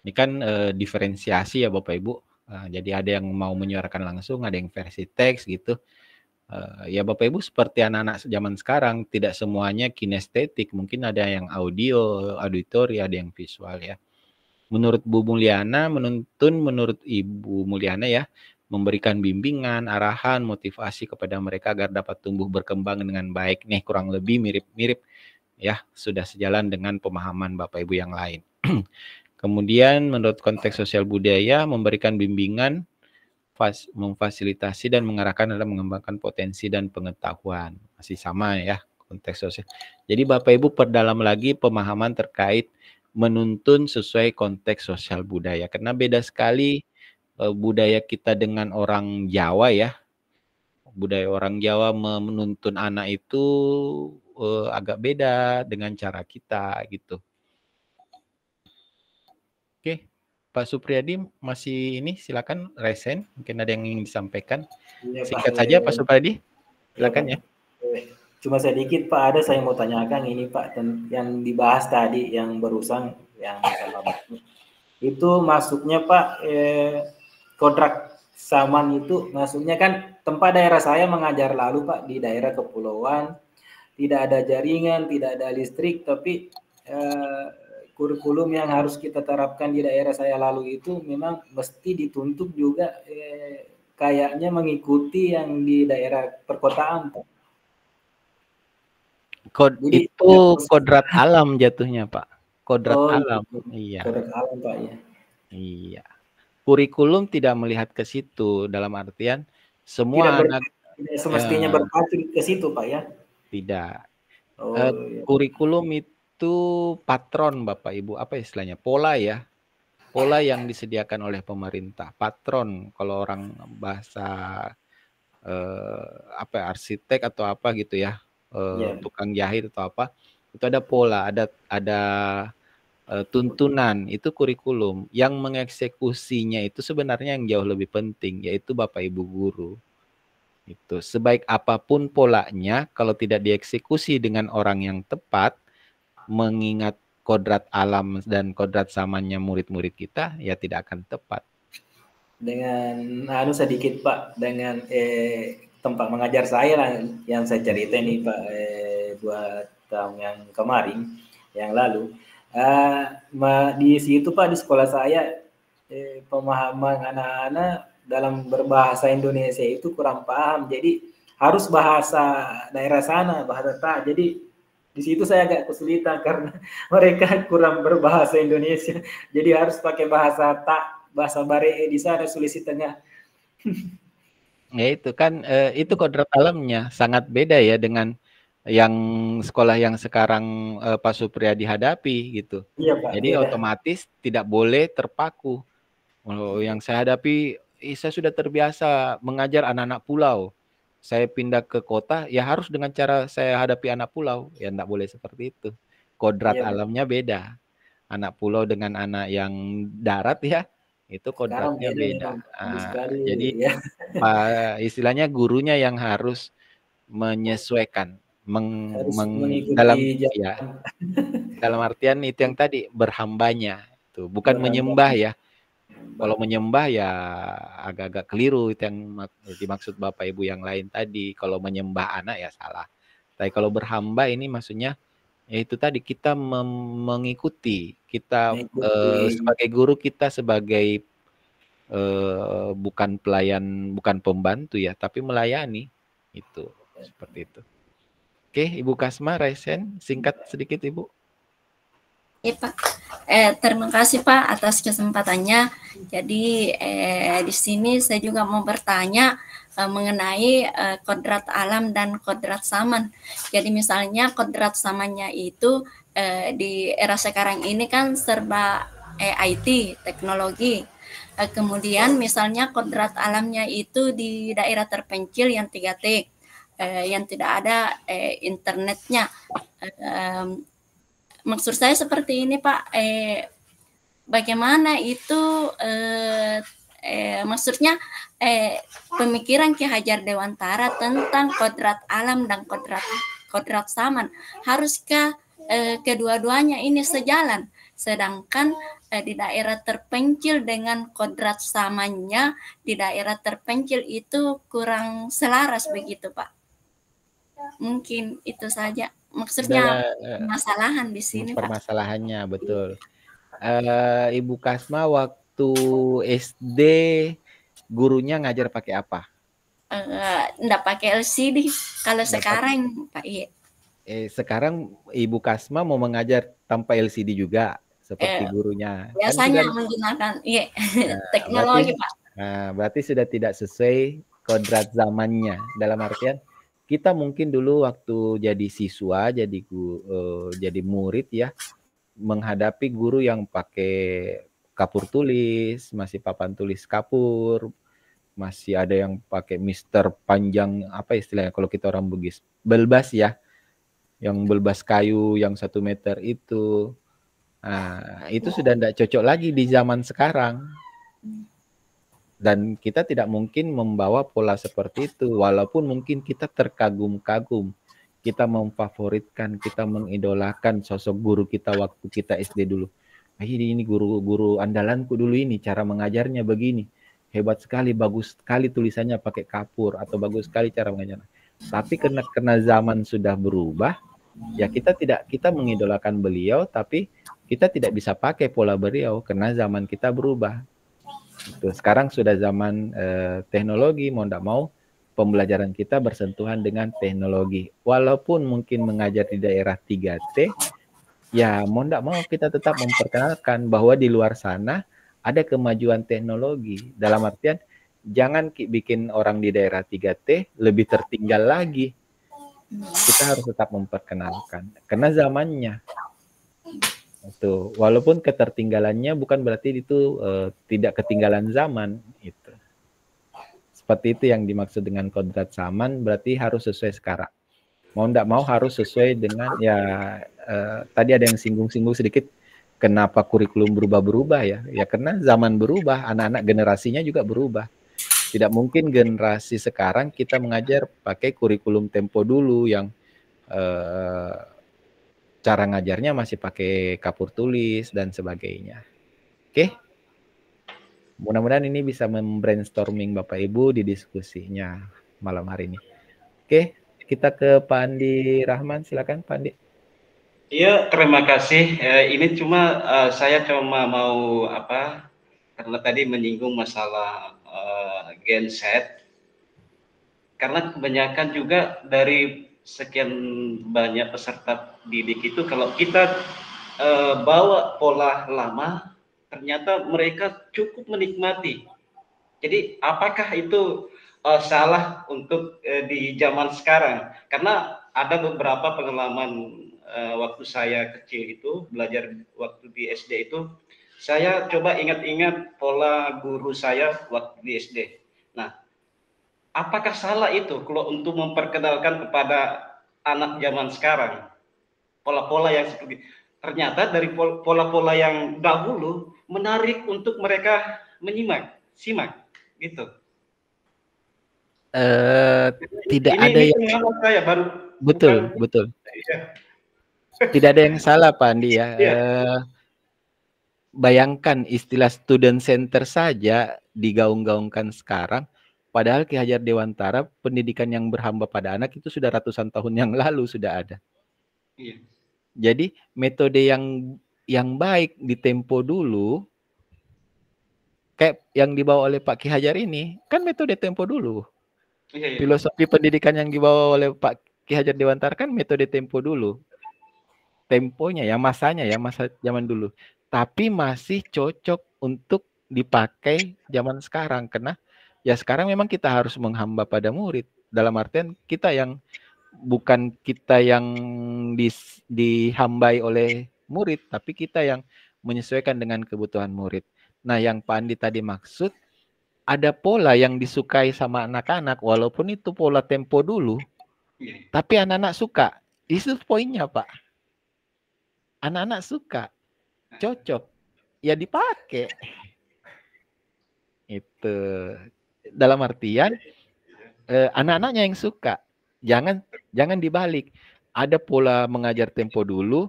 Ini kan diferensiasi ya Bapak Ibu. Jadi ada yang mau menyuarakan langsung, ada yang versi teks gitu. Ya Bapak Ibu seperti anak-anak zaman sekarang, tidak semuanya kinestetik, mungkin ada yang audio, auditori, ada yang visual ya. Menurut Bu Mulyana, menurut Ibu Mulyana ya, memberikan bimbingan, arahan, motivasi kepada mereka agar dapat tumbuh berkembang dengan baik. Nih kurang lebih mirip-mirip ya, sudah sejalan dengan pemahaman Bapak Ibu yang lain. Kemudian menurut konteks sosial budaya, memberikan bimbingan, memfasilitasi dan mengarahkan dalam mengembangkan potensi dan pengetahuan. Masih sama ya konteks sosial. Jadi Bapak Ibu perdalam lagi pemahaman terkait menuntun sesuai konteks sosial budaya. Karena beda sekali budaya kita dengan orang Jawa ya. Budaya orang Jawa menuntun anak itu agak beda dengan cara kita gitu. Oke, Pak Supriyadi masih ini, silakan resen, mungkin ada yang ingin disampaikan. Ya, singkat Pak, saja Pak Supriyadi, silakan ya. Cuma sedikit Pak, ada saya mau tanyakan ini Pak, yang dibahas tadi yang barusan yang itu masuknya Pak kodrat Saman itu maksudnya kan tempat daerah saya mengajar lalu Pak di daerah kepulauan, tidak ada jaringan, tidak ada listrik, tapi kurikulum yang harus kita terapkan di daerah saya lalu itu memang mesti dituntut juga kayaknya mengikuti yang di daerah perkotaan Pak. Jadi, itu kodrat alam jatuhnya Pak, kodrat alam. Itu. Iya. Kodrat alam Pak ya. Iya. Kurikulum tidak melihat ke situ dalam artian semua anak semestinya berpacu ke situ Pak ya. Tidak. Kurikulum itu patron Bapak Ibu, apa istilahnya? Pola ya. Pola yang disediakan oleh pemerintah. Patron kalau orang bahasa arsitek atau apa gitu ya. Tukang jahit atau apa. Itu ada pola, ada tuntunan, itu kurikulum. Yang mengeksekusinya itu sebenarnya yang jauh lebih penting, yaitu Bapak Ibu guru. Itu sebaik apapun polanya, kalau tidak dieksekusi dengan orang yang tepat, mengingat kodrat alam dan kodrat zamannya murid-murid kita, ya tidak akan tepat. Dengan sedikit Pak, dengan tempat mengajar saya lah, yang saya cerita nih Pak, 2 tahun yang kemarin, yang lalu, di situ Pak, di sekolah saya, pemahaman anak-anak dalam berbahasa Indonesia itu kurang paham, jadi harus bahasa daerah sana, bahasa tak. Jadi di situ saya agak kesulitan karena mereka kurang berbahasa Indonesia, jadi harus pakai bahasa tak, bahasa Bare di sana, Sulawesi Tengah. Ya itu kan, itu kodrat alamnya sangat beda ya dengan yang sekolah yang sekarang Pak Supriyadi hadapi gitu. Iya, Pak, jadi beda. Otomatis tidak boleh terpaku. Yang saya hadapi, saya sudah terbiasa mengajar anak-anak pulau. Saya pindah ke kota, ya harus dengan cara saya hadapi anak pulau. Ya enggak boleh seperti itu. Kodrat alamnya beda. Anak pulau dengan anak yang darat ya, itu kodratnya beda. Jadi istilahnya gurunya yang harus menyesuaikan. Dalam artian itu yang tadi berhambanya itu bukan menyembah ya. Kalau menyembah ya agak-agak keliru, itu yang dimaksud Bapak Ibu yang lain tadi. Kalau menyembah anak ya salah. Tapi kalau berhamba ini maksudnya ya itu tadi, kita mengikuti, kita sebagai guru, kita sebagai bukan pelayan, bukan pembantu ya, tapi melayani itu, seperti itu. Oke, Ibu Kasma Raisen, singkat sedikit Ibu. Iya Pak, terima kasih Pak atas kesempatannya. Jadi di sini saya juga mau bertanya mengenai kodrat alam dan kodrat zaman. Jadi misalnya kodrat zamannya itu di era sekarang ini kan serba IT, teknologi. Kemudian misalnya kodrat alamnya itu di daerah terpencil yang 3T. Yang tidak ada internetnya. Maksud saya seperti ini Pak, bagaimana itu maksudnya pemikiran Ki Hajar Dewantara tentang kodrat alam dan kodrat zaman, haruskah kedua-duanya ini sejalan? Sedangkan di daerah terpencil dengan kodrat zamannya, di daerah terpencil itu kurang selaras begitu Pak. Mungkin itu saja maksudnya permasalahan di sini permasalahannya Pak. Betul. Ibu Kasma waktu SD gurunya ngajar pakai apa? Enggak pakai LCD kalau sekarang Pak. Iya. Sekarang Ibu Kasma mau mengajar tanpa LCD juga seperti gurunya. Biasanya kan menggunakan teknologi Pak. Berarti sudah tidak sesuai kodrat zamannya, dalam artian kita mungkin dulu waktu jadi siswa, jadi murid ya, menghadapi guru yang pakai kapur tulis, masih papan tulis kapur, masih ada yang pakai mister panjang, apa istilahnya kalau kita orang Bugis, belbas ya, yang belbas kayu yang 1 meter itu. Nah, itu sudah tidak cocok lagi di zaman sekarang. Dan kita tidak mungkin membawa pola seperti itu, walaupun mungkin kita terkagum-kagum, kita memfavoritkan, kita mengidolakan sosok guru kita waktu kita SD dulu. Ini guru-guru andalanku dulu, ini cara mengajarnya begini. hebat sekali, bagus sekali tulisannya pakai kapur, atau bagus sekali cara mengajarnya. Tapi karena zaman sudah berubah, ya kita mengidolakan beliau, tapi kita tidak bisa pakai pola beliau karena zaman kita berubah. Itu sekarang sudah zaman teknologi, mau tidak mau pembelajaran kita bersentuhan dengan teknologi. Walaupun mungkin mengajar di daerah 3T, ya mau tidak mau kita tetap memperkenalkan bahwa di luar sana ada kemajuan teknologi. Dalam artian, jangan bikin orang di daerah 3T lebih tertinggal lagi. Kita harus tetap memperkenalkan. Karena zamannya. Itu. Walaupun ketertinggalannya bukan berarti itu tidak ketinggalan zaman. Itu. Seperti itu yang dimaksud dengan kodrat zaman, berarti harus sesuai sekarang. Mau tidak mau harus sesuai dengan, ya tadi ada yang singgung-singgung sedikit, kenapa kurikulum berubah-berubah ya? Ya karena zaman berubah, anak-anak generasinya juga berubah. Tidak mungkin generasi sekarang kita mengajar pakai kurikulum tempo dulu yang cara ngajarnya masih pakai kapur tulis dan sebagainya. Oke? Mudah-mudahan ini bisa membrainstorming Bapak Ibu di diskusinya malam hari ini. Oke, kita ke Pak Andi Rahman, silakan Pak Andi. Iya, terima kasih. Ini cuma saya cuma mau karena tadi menyinggung masalah genset. Karena kebanyakan juga dari sekian banyak peserta didik itu, kalau kita bawa pola lama, ternyata mereka cukup menikmati. Jadi apakah itu salah untuk di zaman sekarang? Karena ada beberapa pengalaman waktu saya kecil itu, belajar waktu di SD itu, saya coba ingat-ingat pola guru saya waktu di SD. Nah, apakah salah itu kalau untuk memperkenalkan kepada anak zaman sekarang? Pola-pola yang seperti, ternyata dari pola-pola yang dahulu menarik untuk mereka simak, gitu. Tidak ini ada yang saya baru betul. Tidak ada yang salah Pak Andi ya. Bayangkan istilah student center saja digaung-gaungkan sekarang, padahal Ki Hajar Dewantara pendidikan yang berhamba pada anak itu sudah ratusan tahun yang lalu sudah ada. Iya. Jadi metode yang baik di tempo dulu, kayak yang dibawa oleh Pak Ki Hajar ini, kan metode tempo dulu. Iya. Filosofi pendidikan yang dibawa oleh Pak Ki Hajar Dewantara kan metode tempo dulu. Temponya ya, masanya ya, masa zaman dulu. Tapi masih cocok untuk dipakai zaman sekarang. Karena ya sekarang memang kita harus menghamba pada murid. Dalam artian bukan kita yang dihambai oleh murid, tapi kita yang menyesuaikan dengan kebutuhan murid. Nah, yang Pak Andi tadi maksud, ada pola yang disukai sama anak-anak, walaupun itu pola tempo dulu, tapi anak-anak suka. Itu poinnya, Pak. Anak-anak suka, cocok, ya dipakai. Itu dalam artian anak-anaknya yang suka. Jangan dibalik. Ada pola mengajar tempo dulu,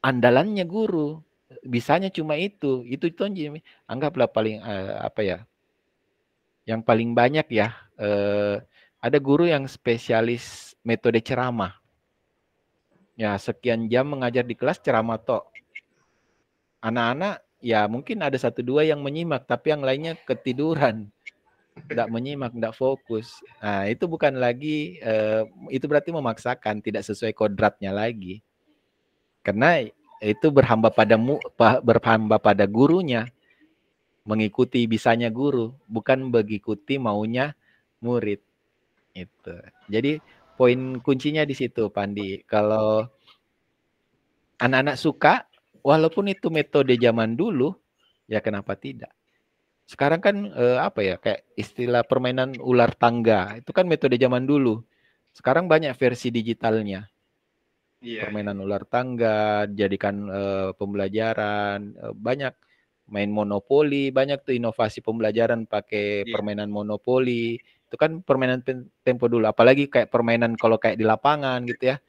andalannya guru, bisanya cuma itu anggaplah paling yang paling banyak ya. Ada guru yang spesialis metode ceramah. Ya, sekian jam mengajar di kelas ceramah tok. Anak-anak ya mungkin ada 1-2 yang menyimak, tapi yang lainnya ketiduran. Tidak menyimak, tidak fokus. Nah, itu bukan lagi, itu berarti memaksakan, tidak sesuai kodratnya lagi. Karena itu berhamba pada gurunya, mengikuti bisanya guru, bukan mengikuti maunya murid. Itu. Jadi poin kuncinya di situ, Pandi. Kalau anak-anak suka, walaupun itu metode zaman dulu, ya kenapa tidak? Sekarang kan kayak istilah permainan ular tangga, itu kan metode zaman dulu. Sekarang banyak versi digitalnya. Permainan ular tangga, jadikan pembelajaran, banyak main monopoli, banyak tuh inovasi pembelajaran pakai permainan monopoli. Itu kan permainan tempo dulu, apalagi kayak permainan kalau kayak di lapangan gitu ya.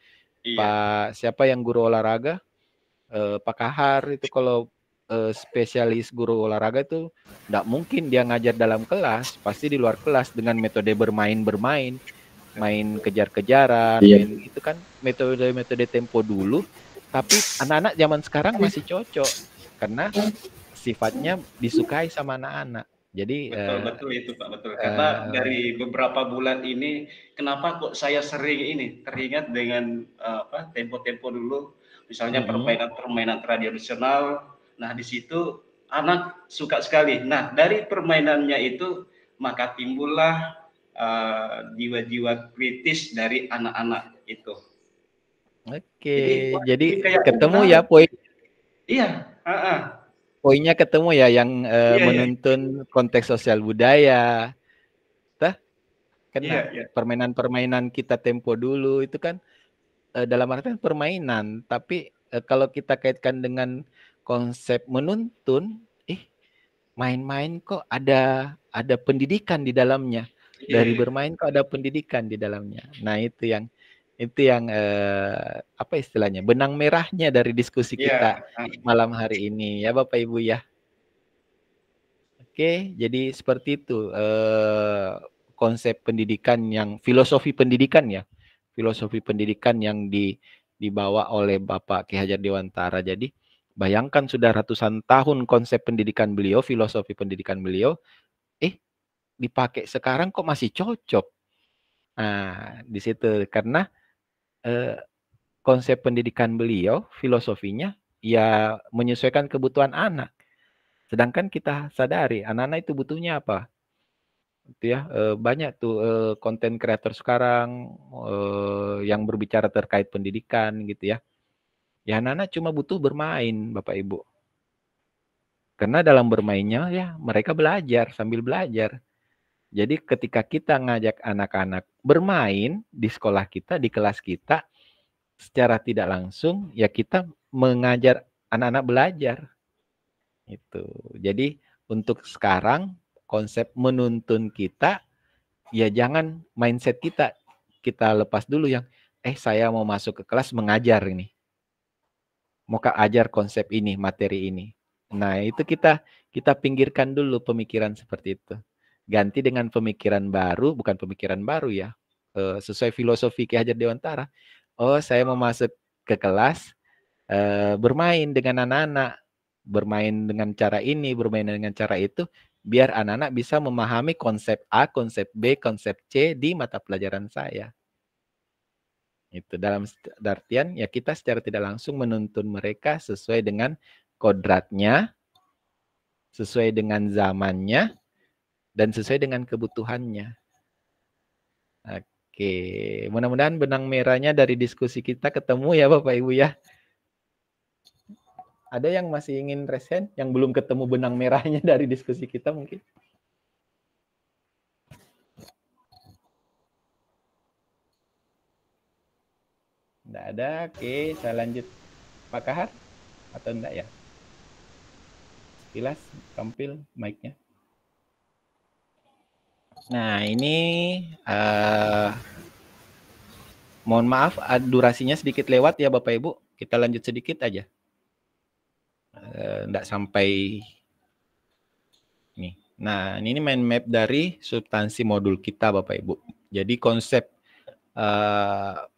Pak siapa yang guru olahraga? Pak Kahar itu kalau spesialis guru olahraga itu nggak mungkin dia ngajar dalam kelas, pasti di luar kelas dengan metode bermain, main kejar-kejaran, main itu kan metode tempo dulu. Tapi anak-anak zaman sekarang masih cocok karena sifatnya disukai sama anak-anak. Jadi betul itu Pak, betul. Karena dari beberapa bulan ini, kenapa kok saya sering ini teringat dengan tempo-tempo dulu, misalnya permainan tradisional. Nah di situ anak suka sekali. Nah dari permainannya itu maka timbullah jiwa-jiwa kritis dari anak-anak itu. Oke, jadi ketemu ya poin. Iya. Poinnya ketemu ya yang menuntun konteks sosial budaya, karena permainan-permainan kita tempo dulu itu kan dalam artian permainan, tapi kalau kita kaitkan dengan konsep menuntun, main-main kok ada pendidikan di dalamnya, dari bermain kok ada pendidikan di dalamnya. Nah itu yang apa istilahnya, benang merahnya dari diskusi kita malam hari ini ya Bapak Ibu ya. Oke, jadi seperti itu konsep pendidikan yang filosofi pendidikan yang dibawa oleh Bapak Ki Hajar Dewantara. Jadi bayangkan sudah ratusan tahun konsep pendidikan beliau, filosofi pendidikan beliau, dipakai sekarang kok masih cocok. Nah, di situ karena konsep pendidikan beliau, filosofinya ya menyesuaikan kebutuhan anak. Sedangkan kita sadari anak-anak itu butuhnya apa? Itu ya, banyak tuh konten kreator sekarang yang berbicara terkait pendidikan gitu ya. Ya anak-anak cuma butuh bermain, Bapak Ibu. Karena dalam bermainnya ya mereka belajar sambil belajar. Jadi ketika kita ngajak anak-anak bermain di sekolah kita, di kelas kita, secara tidak langsung ya kita mengajar anak-anak belajar. Itu. Jadi untuk sekarang konsep menuntun kita ya jangan mindset kita lepas dulu yang saya mau masuk ke kelas mengajar ini. Mau ajar konsep ini, materi ini. Nah, itu kita pinggirkan dulu pemikiran seperti itu. Ganti dengan pemikiran baru, bukan pemikiran baru ya. Sesuai filosofi Ki Hajar Dewantara. Oh, saya mau masuk ke kelas bermain dengan anak-anak, bermain dengan cara ini, bermain dengan cara itu, biar anak-anak bisa memahami konsep A, konsep B, konsep C di mata pelajaran saya. Itu dalam artian ya kita secara tidak langsung menuntun mereka sesuai dengan kodratnya, sesuai dengan zamannya, dan sesuai dengan kebutuhannya. Oke, mudah-mudahan benang merahnya dari diskusi kita ketemu ya Bapak Ibu ya. Ada yang masih ingin resen, yang belum ketemu benang merahnya dari diskusi kita mungkin? Tidak ada, oke saya lanjut. Pak Kahar, atau enggak ya? Kilas, tampil mic-nya. Nah ini mohon maaf durasinya sedikit lewat ya Bapak Ibu. Kita lanjut sedikit aja. Enggak sampai nih. Nah ini mind map dari substansi modul kita Bapak Ibu. Jadi konsep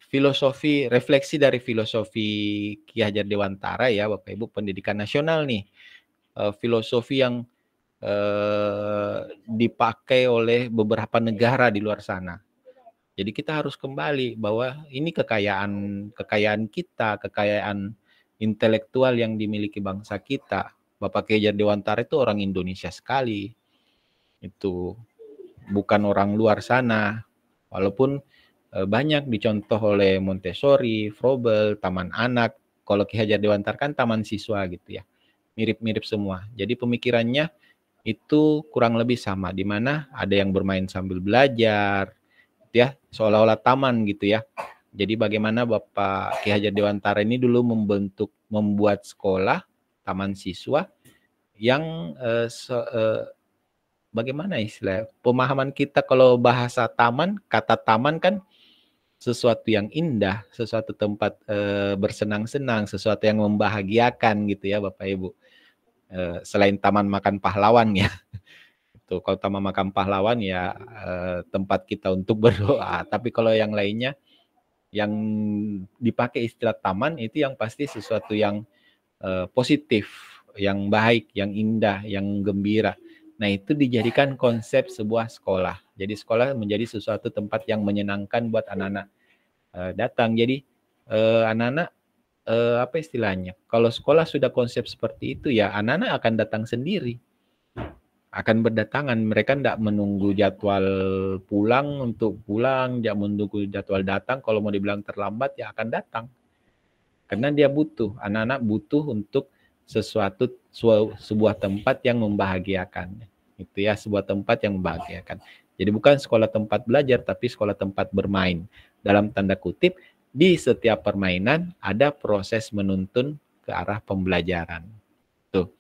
filosofi, refleksi dari filosofi Ki Hajar Dewantara ya Bapak Ibu, pendidikan nasional nih. Filosofi yang dipakai oleh beberapa negara di luar sana. Jadi kita harus kembali bahwa ini kekayaan kita, kekayaan intelektual yang dimiliki bangsa kita. Bapak Ki Hajar Dewantara itu orang Indonesia sekali. Itu bukan orang luar sana. Walaupun banyak dicontoh oleh Montessori, Froebel, Taman Anak. Kalau Ki Hajar Dewantara kan taman siswa gitu ya. Mirip-mirip semua. Jadi pemikirannya itu kurang lebih sama, di mana ada yang bermain sambil belajar, gitu ya, seolah-olah taman gitu ya. Jadi bagaimana Bapak Ki Hajar Dewantara ini dulu membuat sekolah taman siswa yang bagaimana istilah pemahaman kita kalau bahasa taman, kata taman kan sesuatu yang indah, sesuatu tempat bersenang-senang, sesuatu yang membahagiakan gitu ya Bapak Ibu. selain Taman Makan Pahlawan ya. Tuh, kalau Taman Makan Pahlawan ya tempat kita untuk berdoa. Tapi kalau yang lainnya, yang dipakai istilah taman itu yang pasti sesuatu yang positif, yang baik, yang indah, yang gembira. Nah, itu dijadikan konsep sebuah sekolah. Jadi sekolah menjadi sesuatu tempat yang menyenangkan buat anak-anak datang. Jadi anak-anak apa istilahnya? Kalau sekolah sudah konsep seperti itu ya anak-anak akan datang sendiri. Akan berdatangan, mereka tidak menunggu jadwal pulang untuk pulang, tidak menunggu jadwal datang. Kalau mau dibilang terlambat ya akan datang, karena dia butuh, anak-anak butuh untuk sesuatu, sebuah tempat yang membahagiakan. Itu ya, sebuah tempat yang membahagiakan. Jadi bukan sekolah tempat belajar, tapi sekolah tempat bermain. Dalam tanda kutip, di setiap permainan ada proses menuntun ke arah pembelajaran. Tuh.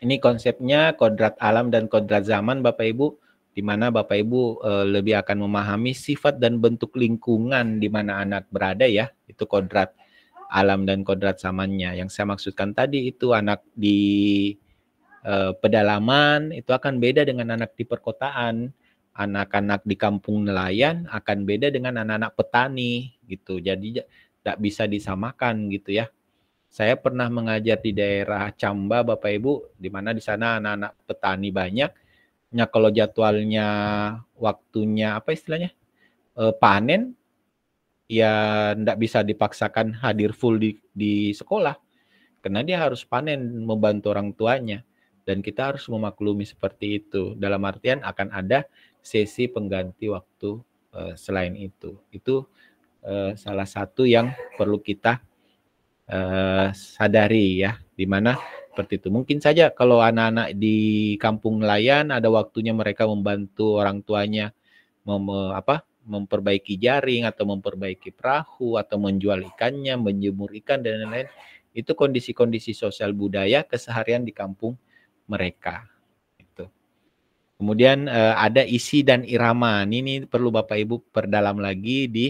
Ini konsepnya kodrat alam dan kodrat zaman, Bapak Ibu, di mana Bapak Ibu lebih akan memahami sifat dan bentuk lingkungan di mana anak berada ya. Itu kodrat alam dan kodrat zamannya. Yang saya maksudkan tadi itu anak di pedalaman itu akan beda dengan anak di perkotaan. Anak-anak di kampung nelayan akan beda dengan anak-anak petani gitu. Jadi tidak bisa disamakan gitu ya. Saya pernah mengajar di daerah Camba, Bapak Ibu, di mana di sana anak-anak petani banyak. Nah, kalau jadwalnya, waktunya apa istilahnya, panen, ya tidak bisa dipaksakan hadir full di sekolah, karena dia harus panen membantu orang tuanya, dan kita harus memaklumi seperti itu. Dalam artian akan ada sesi pengganti waktu selain itu. Itu salah satu yang perlu kita sadari ya, dimana seperti itu. Mungkin saja kalau anak-anak di kampung nelayan ada waktunya mereka membantu orang tuanya memperbaiki jaring atau memperbaiki perahu atau menjual ikannya, menjemur ikan dan lain-lain. Itu kondisi-kondisi sosial budaya keseharian di kampung mereka. Itu. Kemudian ada isi dan irama. Ini perlu Bapak Ibu perdalam lagi di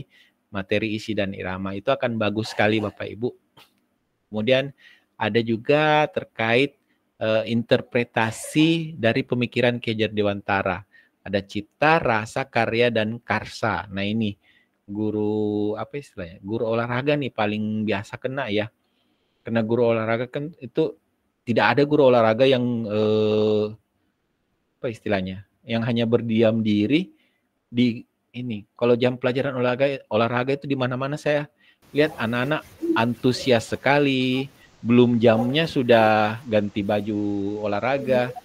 materi isi dan irama. Itu akan bagus sekali Bapak Ibu. Kemudian ada juga terkait interpretasi dari pemikiran Ki Hajar Dewantara. Ada cipta, rasa, karya, dan karsa. Nah ini guru apa istilahnya? Guru olahraga nih paling biasa kena ya. Karena guru olahraga kan itu tidak ada guru olahraga yang apa istilahnya? Yang hanya berdiam diri di ini. Kalau jam pelajaran olahraga itu di mana-mana saya lihat anak-anak antusias sekali, belum jamnya sudah ganti baju olahraga,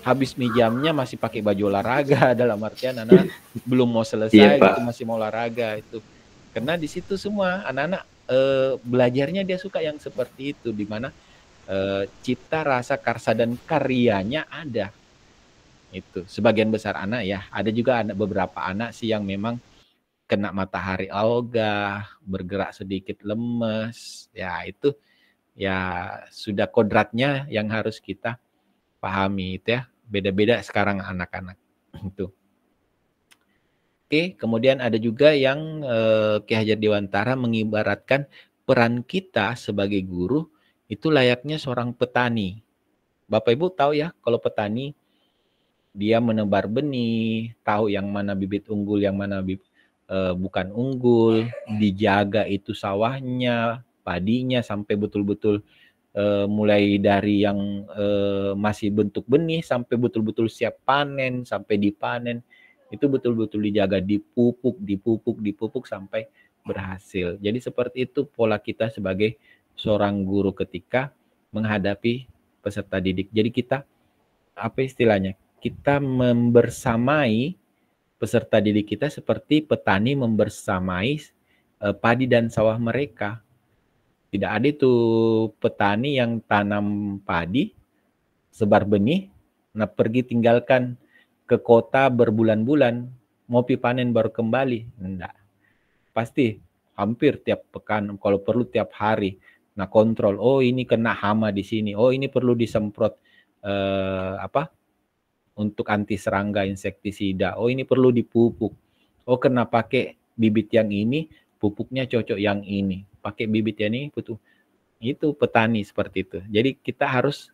habis jamnya masih pakai baju olahraga, dalam artian anak belum mau selesai gitu masih mau olahraga itu. Karena di situ semua anak-anak belajarnya dia suka yang seperti itu, di mana cipta, rasa, karsa dan karyanya ada. Itu sebagian besar anak ya, ada juga beberapa anak sih yang memang kena matahari ogah, bergerak sedikit lemes, ya itu ya sudah kodratnya yang harus kita pahami itu ya, beda-beda sekarang anak-anak itu. Oke, kemudian ada juga yang Ki Hajar Dewantara mengibaratkan peran kita sebagai guru itu layaknya seorang petani. Bapak Ibu tahu ya, kalau petani dia menebar benih, tahu yang mana bibit unggul, yang mana bukan unggul, dijaga itu sawahnya, padinya sampai betul-betul mulai dari yang masih bentuk benih sampai betul-betul siap panen, sampai dipanen, itu betul-betul dijaga, dipupuk sampai berhasil. Jadi seperti itu pola kita sebagai seorang guru ketika menghadapi peserta didik. Jadi kita apa istilahnya? Kita membersamai peserta didik kita seperti petani membersamai padi dan sawah mereka. Tidak ada itu petani yang tanam padi, sebar benih, nah pergi tinggalkan ke kota berbulan-bulan, mau panen baru kembali. Enggak. Pasti hampir tiap pekan, kalau perlu tiap hari. Nah kontrol, oh ini kena hama di sini, oh ini perlu disemprot untuk anti serangga insektisida. Oh ini perlu dipupuk. Oh kena pakai bibit yang ini, pupuknya cocok yang ini. Pakai bibit yang ini, itu petani seperti itu. Jadi kita harus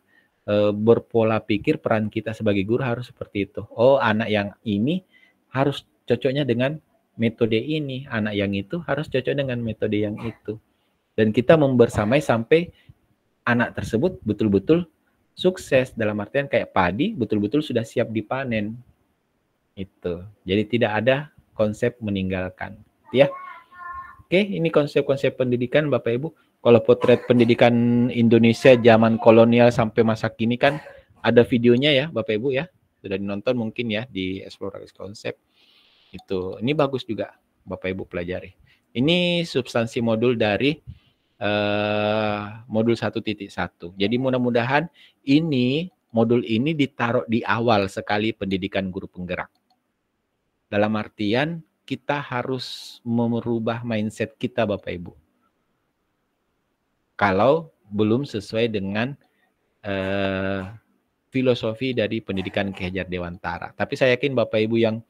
berpola pikir peran kita sebagai guru harus seperti itu. Oh, anak yang ini harus cocoknya dengan metode ini, anak yang itu harus cocok dengan metode yang itu. Dan kita membersamai sampai anak tersebut betul-betul sukses, dalam artian kayak padi betul-betul sudah siap dipanen. Itu. Jadi tidak ada konsep meninggalkan, ya. Oke, ini konsep-konsep pendidikan Bapak Ibu. Kalau potret pendidikan Indonesia zaman kolonial sampai masa kini kan ada videonya ya Bapak Ibu ya. Sudah dinonton mungkin ya di Eksplorasi Konsep. Itu. Ini bagus juga Bapak Ibu pelajari. Ini substansi modul dari modul 1.1. Jadi mudah-mudahan ini modul ini ditaruh di awal sekali pendidikan guru penggerak. Dalam artian kita harus merubah mindset kita Bapak Ibu. Kalau belum sesuai dengan filosofi dari pendidikan Ki Hajar Dewantara. Tapi saya yakin Bapak Ibu yang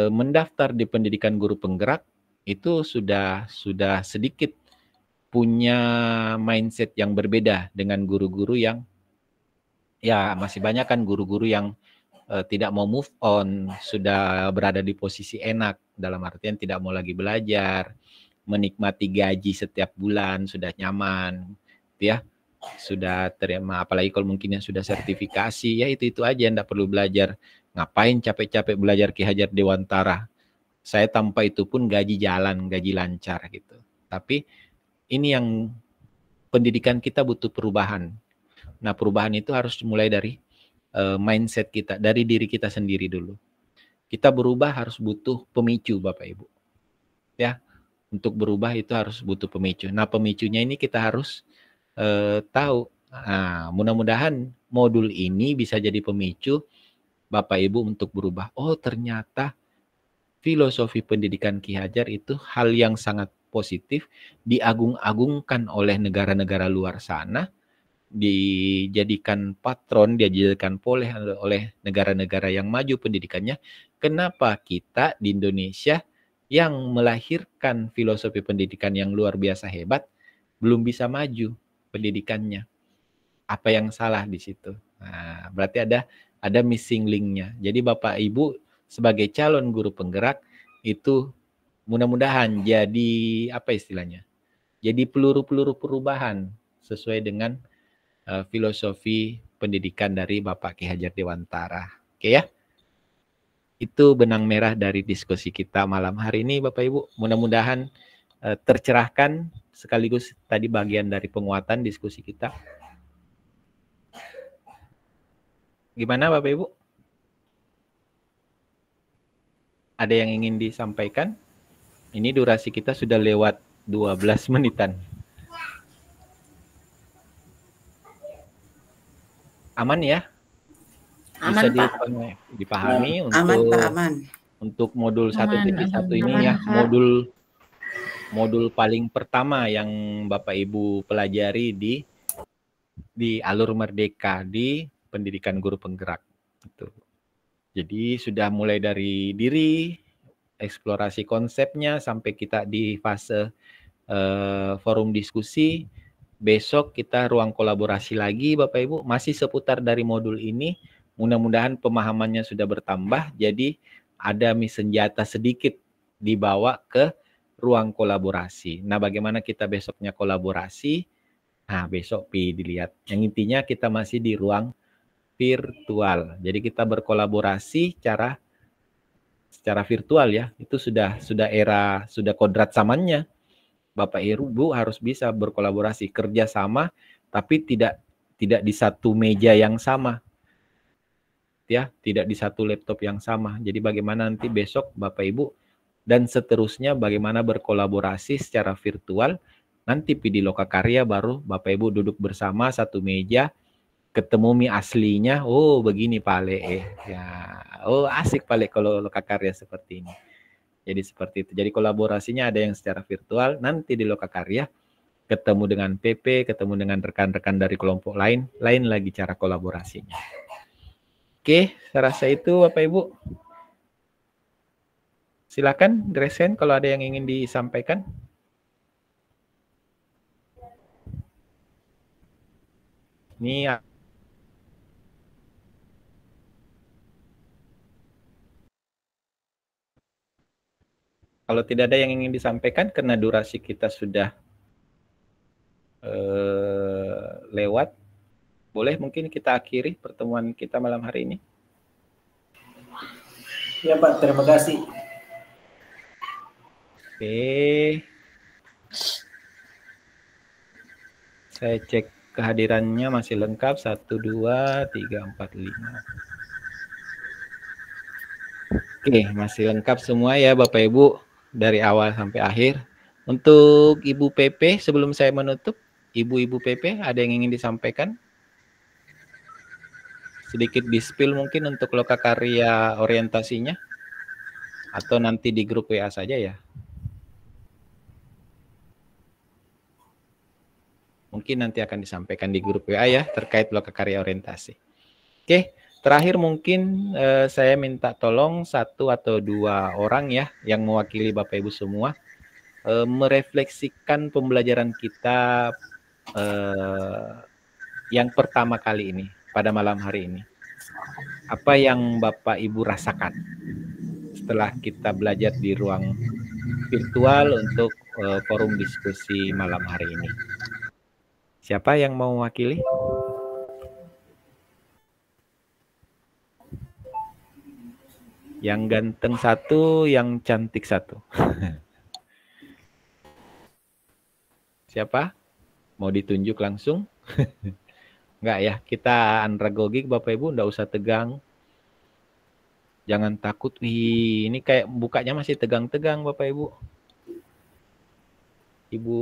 mendaftar di pendidikan guru penggerak itu sudah sedikit punya mindset yang berbeda dengan guru-guru yang ya masih banyak kan guru-guru yang tidak mau move on, sudah berada di posisi enak, dalam artian tidak mau lagi belajar, menikmati gaji setiap bulan, sudah nyaman, ya, sudah terima, apalagi kalau mungkin yang sudah sertifikasi, ya itu aja, tidak perlu belajar. Ngapain capek-capek belajar Ki Hajar Dewantara? Saya tanpa itu pun gaji jalan, gaji lancar gitu. Tapi ini yang pendidikan kita butuh perubahan. Nah, perubahan itu harus mulai dari mindset kita, dari diri kita sendiri dulu. Kita berubah harus butuh pemicu, Bapak Ibu. Ya, untuk berubah itu harus butuh pemicu. Nah, pemicunya ini kita harus tahu. Nah, mudah-mudahan modul ini bisa jadi pemicu Bapak Ibu untuk berubah. Oh, ternyata filosofi pendidikan Ki Hajar itu hal yang sangat positif, diagung-agungkan oleh negara-negara luar sana, dijadikan patron, dijadikan oleh negara-negara yang maju pendidikannya. Kenapa kita di Indonesia yang melahirkan filosofi pendidikan yang luar biasa hebat belum bisa maju pendidikannya? Apa yang salah di situ? Nah, berarti ada missing link-nya. Jadi Bapak Ibu sebagai calon guru penggerak itu mudah-mudahan jadi apa istilahnya? Jadi peluru-peluru perubahan sesuai dengan filosofi pendidikan dari Bapak Ki Hajar Dewantara. Oke ya? Itu benang merah dari diskusi kita malam hari ini Bapak Ibu. Mudah-mudahan tercerahkan, sekaligus tadi bagian dari penguatan diskusi kita. Gimana Bapak Ibu? Ada yang ingin disampaikan? Ini durasi kita sudah lewat 12 menitan. Aman ya? Bisa aman, dipahami aman, untuk Pak, aman. Untuk modul 1.1 ini ya, modul paling pertama yang Bapak Ibu pelajari di Alur Merdeka di pendidikan guru penggerak. Itu. Jadi sudah mulai dari diri, eksplorasi konsepnya sampai kita di fase forum diskusi. Besok kita ruang kolaborasi lagi Bapak Ibu, masih seputar dari modul ini. Mudah-mudahan pemahamannya sudah bertambah, jadi ada senjata sedikit dibawa ke ruang kolaborasi. Nah, bagaimana kita besoknya kolaborasi? Nah, besok dilihat. Yang intinya kita masih di ruang virtual. Jadi kita berkolaborasi secara virtual ya. Itu sudah era, sudah kodrat zamannya. Bapak Ibu harus bisa berkolaborasi, kerja sama, tapi tidak di satu meja yang sama, ya, tidak di satu laptop yang sama. Jadi bagaimana nanti besok Bapak Ibu dan seterusnya bagaimana berkolaborasi secara virtual. Nanti di Lokakarya baru Bapak Ibu duduk bersama satu meja, ketemu mie aslinya. Oh begini Pale, ya, oh asik Pale kalau Lokakarya seperti ini. Jadi seperti itu. Jadi kolaborasinya ada yang secara virtual, nanti di Lokakarya ketemu dengan PP, ketemu dengan rekan-rekan dari kelompok lain lagi cara kolaborasinya. Oke, saya rasa itu Bapak Ibu. Silakan Gresen kalau ada yang ingin disampaikan. Ini Kalau tidak ada yang ingin disampaikan karena durasi kita sudah lewat, boleh mungkin kita akhiri pertemuan kita malam hari ini. Ya Pak, terima kasih. Oke. Saya cek kehadirannya masih lengkap. 1, 2, 3, 4, 5. Oke, masih lengkap semua ya Bapak Ibu dari awal sampai akhir. Untuk Ibu PP sebelum saya menutup, Ibu-Ibu PP ada yang ingin disampaikan? Sedikit di-spill mungkin untuk lokakarya orientasinya? Atau nanti di grup WA saja ya? Mungkin nanti akan disampaikan di grup WA ya terkait lokakarya orientasi. Oke, terakhir mungkin saya minta tolong 1 atau 2 orang ya yang mewakili Bapak Ibu semua merefleksikan pembelajaran kita yang pertama kali ini pada malam hari ini. Apa yang Bapak Ibu rasakan setelah kita belajar di ruang virtual untuk forum diskusi malam hari ini? Siapa yang mau mewakili? Yang ganteng 1, yang cantik 1. Siapa? Mau ditunjuk langsung? Enggak ya, kita andragogik Bapak Ibu, enggak usah tegang. Jangan takut, wih, ini kayak bukanya masih tegang-tegang Bapak Ibu. Ibu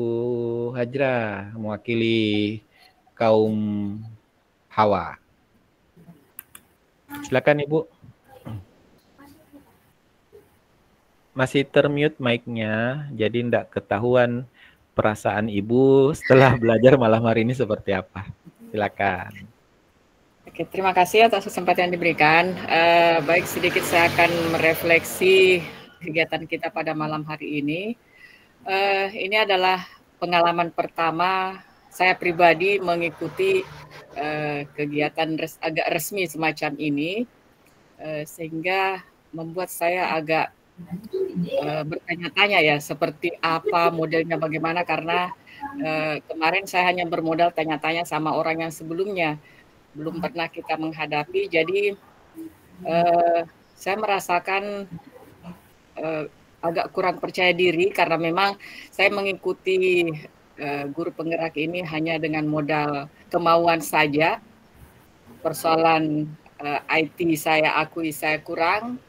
Hajra mewakili kaum Hawa. Silakan Ibu. Masih termute mic-nya, jadi enggak ketahuan perasaan Ibu setelah belajar malam hari ini seperti apa. Silakan. Oke, terima kasih atas kesempatan yang diberikan. Baik, sedikit saya akan merefleksi kegiatan kita pada malam hari ini. Ini adalah pengalaman pertama saya pribadi mengikuti kegiatan agak resmi semacam ini, sehingga membuat saya agak bertanya-tanya ya seperti apa modelnya bagaimana, karena kemarin saya hanya bermodal tanya-tanya sama orang yang sebelumnya, belum pernah kita menghadapi. Jadi saya merasakan agak kurang percaya diri karena memang saya mengikuti guru penggerak ini hanya dengan modal kemauan saja. Persoalan IT saya akui saya kurang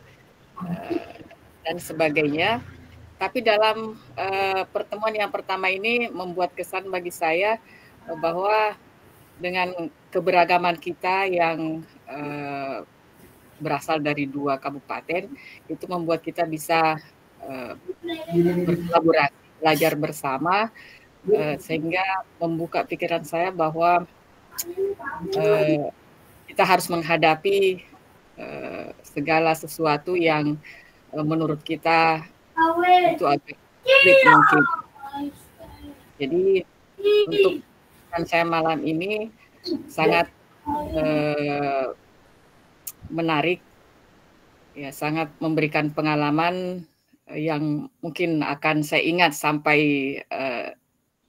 dan sebagainya. Tapi dalam pertemuan yang pertama ini membuat kesan bagi saya bahwa dengan keberagaman kita yang berasal dari 2 kabupaten, itu membuat kita bisa berkolaborasi, belajar bersama, sehingga membuka pikiran saya bahwa kita harus menghadapi segala sesuatu yang menurut kita itu agak sulit mungkin. Jadi untuk saya malam ini sangat menarik, ya, sangat memberikan pengalaman yang mungkin akan saya ingat sampai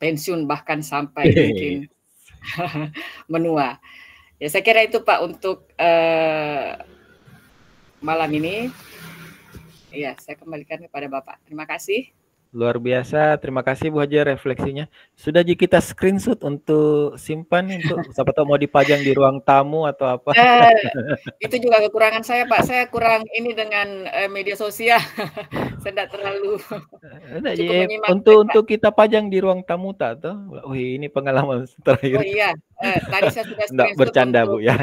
pensiun, bahkan sampai mungkin menua. Ya, saya kira itu Pak untuk malam ini. Ya, saya kembalikan kepada Bapak. Terima kasih. Luar biasa, terima kasih Bu Haja refleksinya. Sudah kita screenshot untuk simpan, untuk siapa tahu mau dipajang di ruang tamu atau apa. Itu juga kekurangan saya Pak, saya kurang ini dengan media sosial. Saya tidak terlalu cukup menyimak. Untuk kita pajang di ruang tamu tak tuh. Wih, ini pengalaman terakhir. Oh iya, tadi saya sudah screenshot bercanda untuk, Bu ya.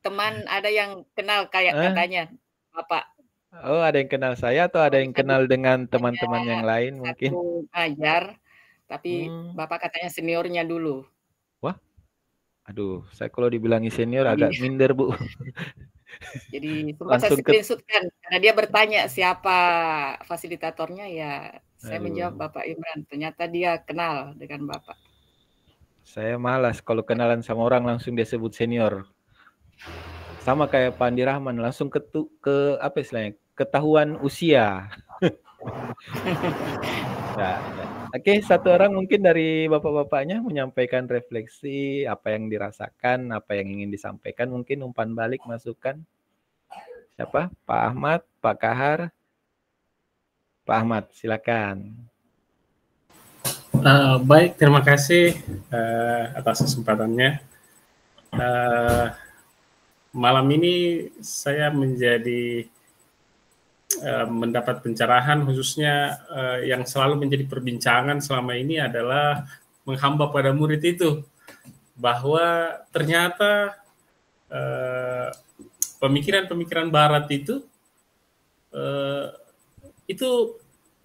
Teman ada yang kenal kayak katanya Bapak. Oh, ada yang kenal saya atau ada yang kenal dengan teman-teman yang lain mungkin? Ngajar, tapi Bapak katanya seniornya dulu. Wah, aduh, saya kalau dibilangi senior agak minder Bu. Jadi sempat saya screenshot kan, karena dia bertanya siapa fasilitatornya, ya saya menjawab Bapak Imran. Ternyata dia kenal dengan Bapak. Saya malas kalau kenalan sama orang langsung dia sebut senior. Sama kayak Pak Andi Rahman, langsung ke apa istilahnya, ketahuan usia. Nah, oke, satu orang mungkin dari bapak-bapaknya menyampaikan refleksi apa yang dirasakan, apa yang ingin disampaikan, mungkin umpan balik masukan. Siapa? Pak Ahmad, Pak Kahar. Pak Ahmad, silakan. Baik, terima kasih atas kesempatannya. Malam ini saya mendapat pencerahan, khususnya yang selalu menjadi perbincangan selama ini adalah menghamba pada murid itu, bahwa ternyata pemikiran-pemikiran Barat itu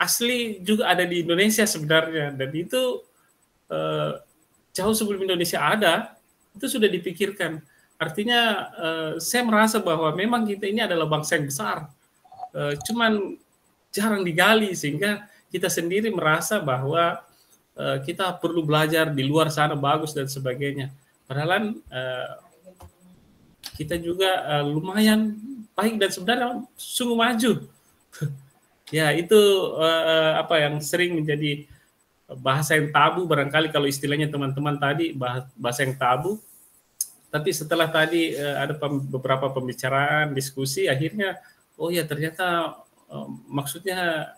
asli juga ada di Indonesia sebenarnya, dan itu jauh sebelum Indonesia ada, itu sudah dipikirkan. Artinya saya merasa bahwa memang kita ini adalah bangsa yang besar, cuman jarang digali, sehingga kita sendiri merasa bahwa kita perlu belajar di luar sana bagus dan sebagainya. Padahal kita juga lumayan baik dan sebenarnya sungguh maju. Ya, itu apa yang sering menjadi bahasa yang tabu barangkali, kalau istilahnya teman-teman tadi bahasa yang tabu. Tapi setelah tadi ada beberapa pembicaraan, diskusi, akhirnya oh ya ternyata maksudnya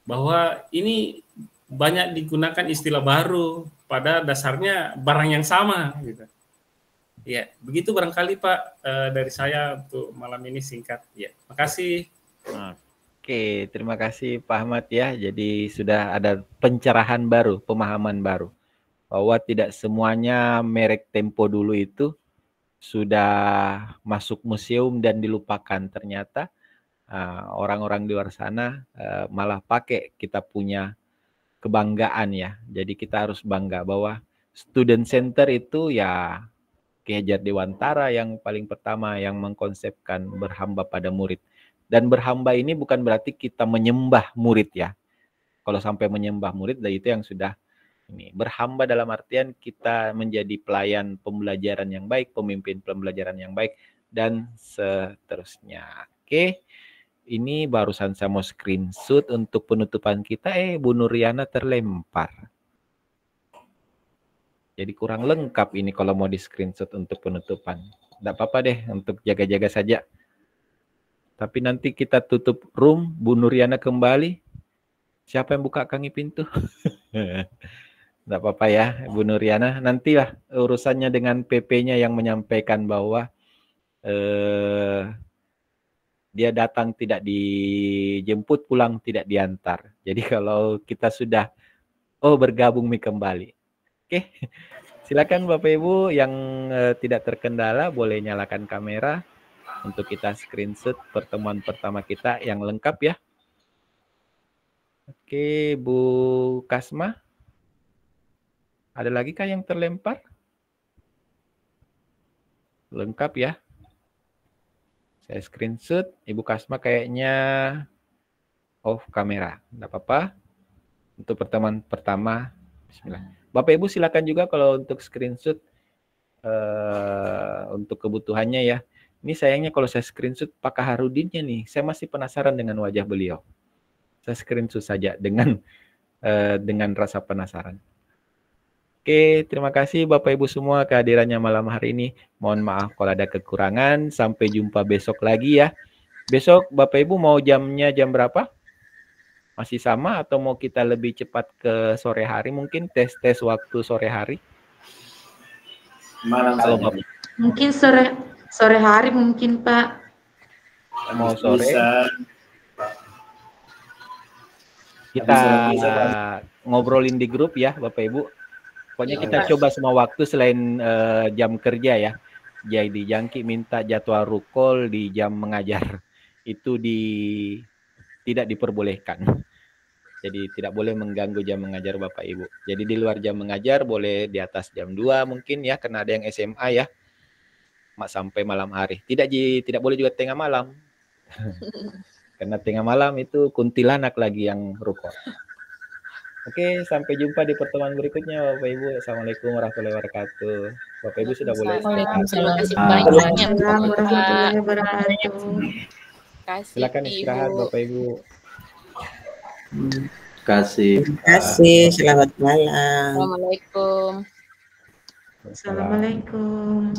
bahwa ini banyak digunakan istilah baru, pada dasarnya barang yang sama gitu. Ya, begitu barangkali Pak dari saya untuk malam ini, singkat. Ya, makasih. Oke, terima kasih Pak Ahmad ya. Jadi sudah ada pencerahan baru, pemahaman baru, bahwa tidak semuanya merek Tempo dulu itu sudah masuk museum dan dilupakan. Ternyata orang-orang di luar sana malah pakai kita punya kebanggaan ya. Jadi kita harus bangga bahwa student center itu ya Ki Hajar Dewantara yang paling pertama yang mengkonsepkan berhamba pada murid. Dan berhamba ini bukan berarti kita menyembah murid ya. Kalau sampai menyembah murid, itu yang sudah ini. Berhamba dalam artian kita menjadi pelayan pembelajaran yang baik, pemimpin pembelajaran yang baik, dan seterusnya. Oke, ini barusan saya mau screenshot untuk penutupan kita. Bu Nuriana terlempar. Jadi kurang lengkap ini kalau mau di screenshot untuk penutupan. Tidak apa-apa deh, untuk jaga-jaga saja. Tapi nanti kita tutup room, Bu Nuriana kembali. Siapa yang buka Kangi pintu? Tidak apa-apa ya, Bu Nuriana. Nantilah urusannya dengan PP-nya yang menyampaikan bahwa dia datang tidak dijemput, pulang tidak diantar. Jadi kalau kita sudah bergabung kembali. Oke, silakan Bapak Ibu yang tidak terkendala boleh nyalakan kamera untuk kita screenshot pertemuan pertama kita yang lengkap ya. Oke, Bu Kasma. Ada lagi kah yang terlempar? Lengkap ya. Saya screenshot. Ibu Kasma kayaknya off kamera. Tidak apa-apa. Untuk pertemuan pertama, bismillah. Bapak Ibu silakan juga kalau untuk screenshot untuk kebutuhannya ya. Ini sayangnya kalau saya screenshot Pak Kaharudinnya nih, saya masih penasaran dengan wajah beliau. Saya screenshot saja dengan rasa penasaran. Oke, terima kasih Bapak Ibu semua kehadirannya malam hari ini. Mohon maaf kalau ada kekurangan. Sampai jumpa besok lagi ya. Besok Bapak Ibu mau jamnya jam berapa? Masih sama atau mau kita lebih cepat ke sore hari? Mungkin tes waktu sore hari. Malam kalau saja. Mungkin sore hari mungkin Pak. Mau sore. Kita ngobrolin di grup ya Bapak Ibu. Pokoknya kita coba semua waktu selain jam kerja ya. Jadi Jangki minta jadwal rukol di jam mengajar. Itu tidak diperbolehkan. Jadi tidak boleh mengganggu jam mengajar Bapak Ibu. Jadi di luar jam mengajar boleh di atas jam 2 mungkin ya, karena ada yang SMA ya. Sampai malam hari. Tidak boleh juga tengah malam. Karena tengah malam itu kuntilanak lagi yang rukol. Oke, sampai jumpa di pertemuan berikutnya Bapak Ibu. Assalamualaikum warahmatullahi wabarakatuh. Bapak Ibu sudah boleh. Terima kasih banyak warahmatullahi wabarakatuh. Kasih silakan istirahat Bapak Ibu. Terima kasih. Terima kasih. Selamat malam. Assalamualaikum. Assalamualaikum.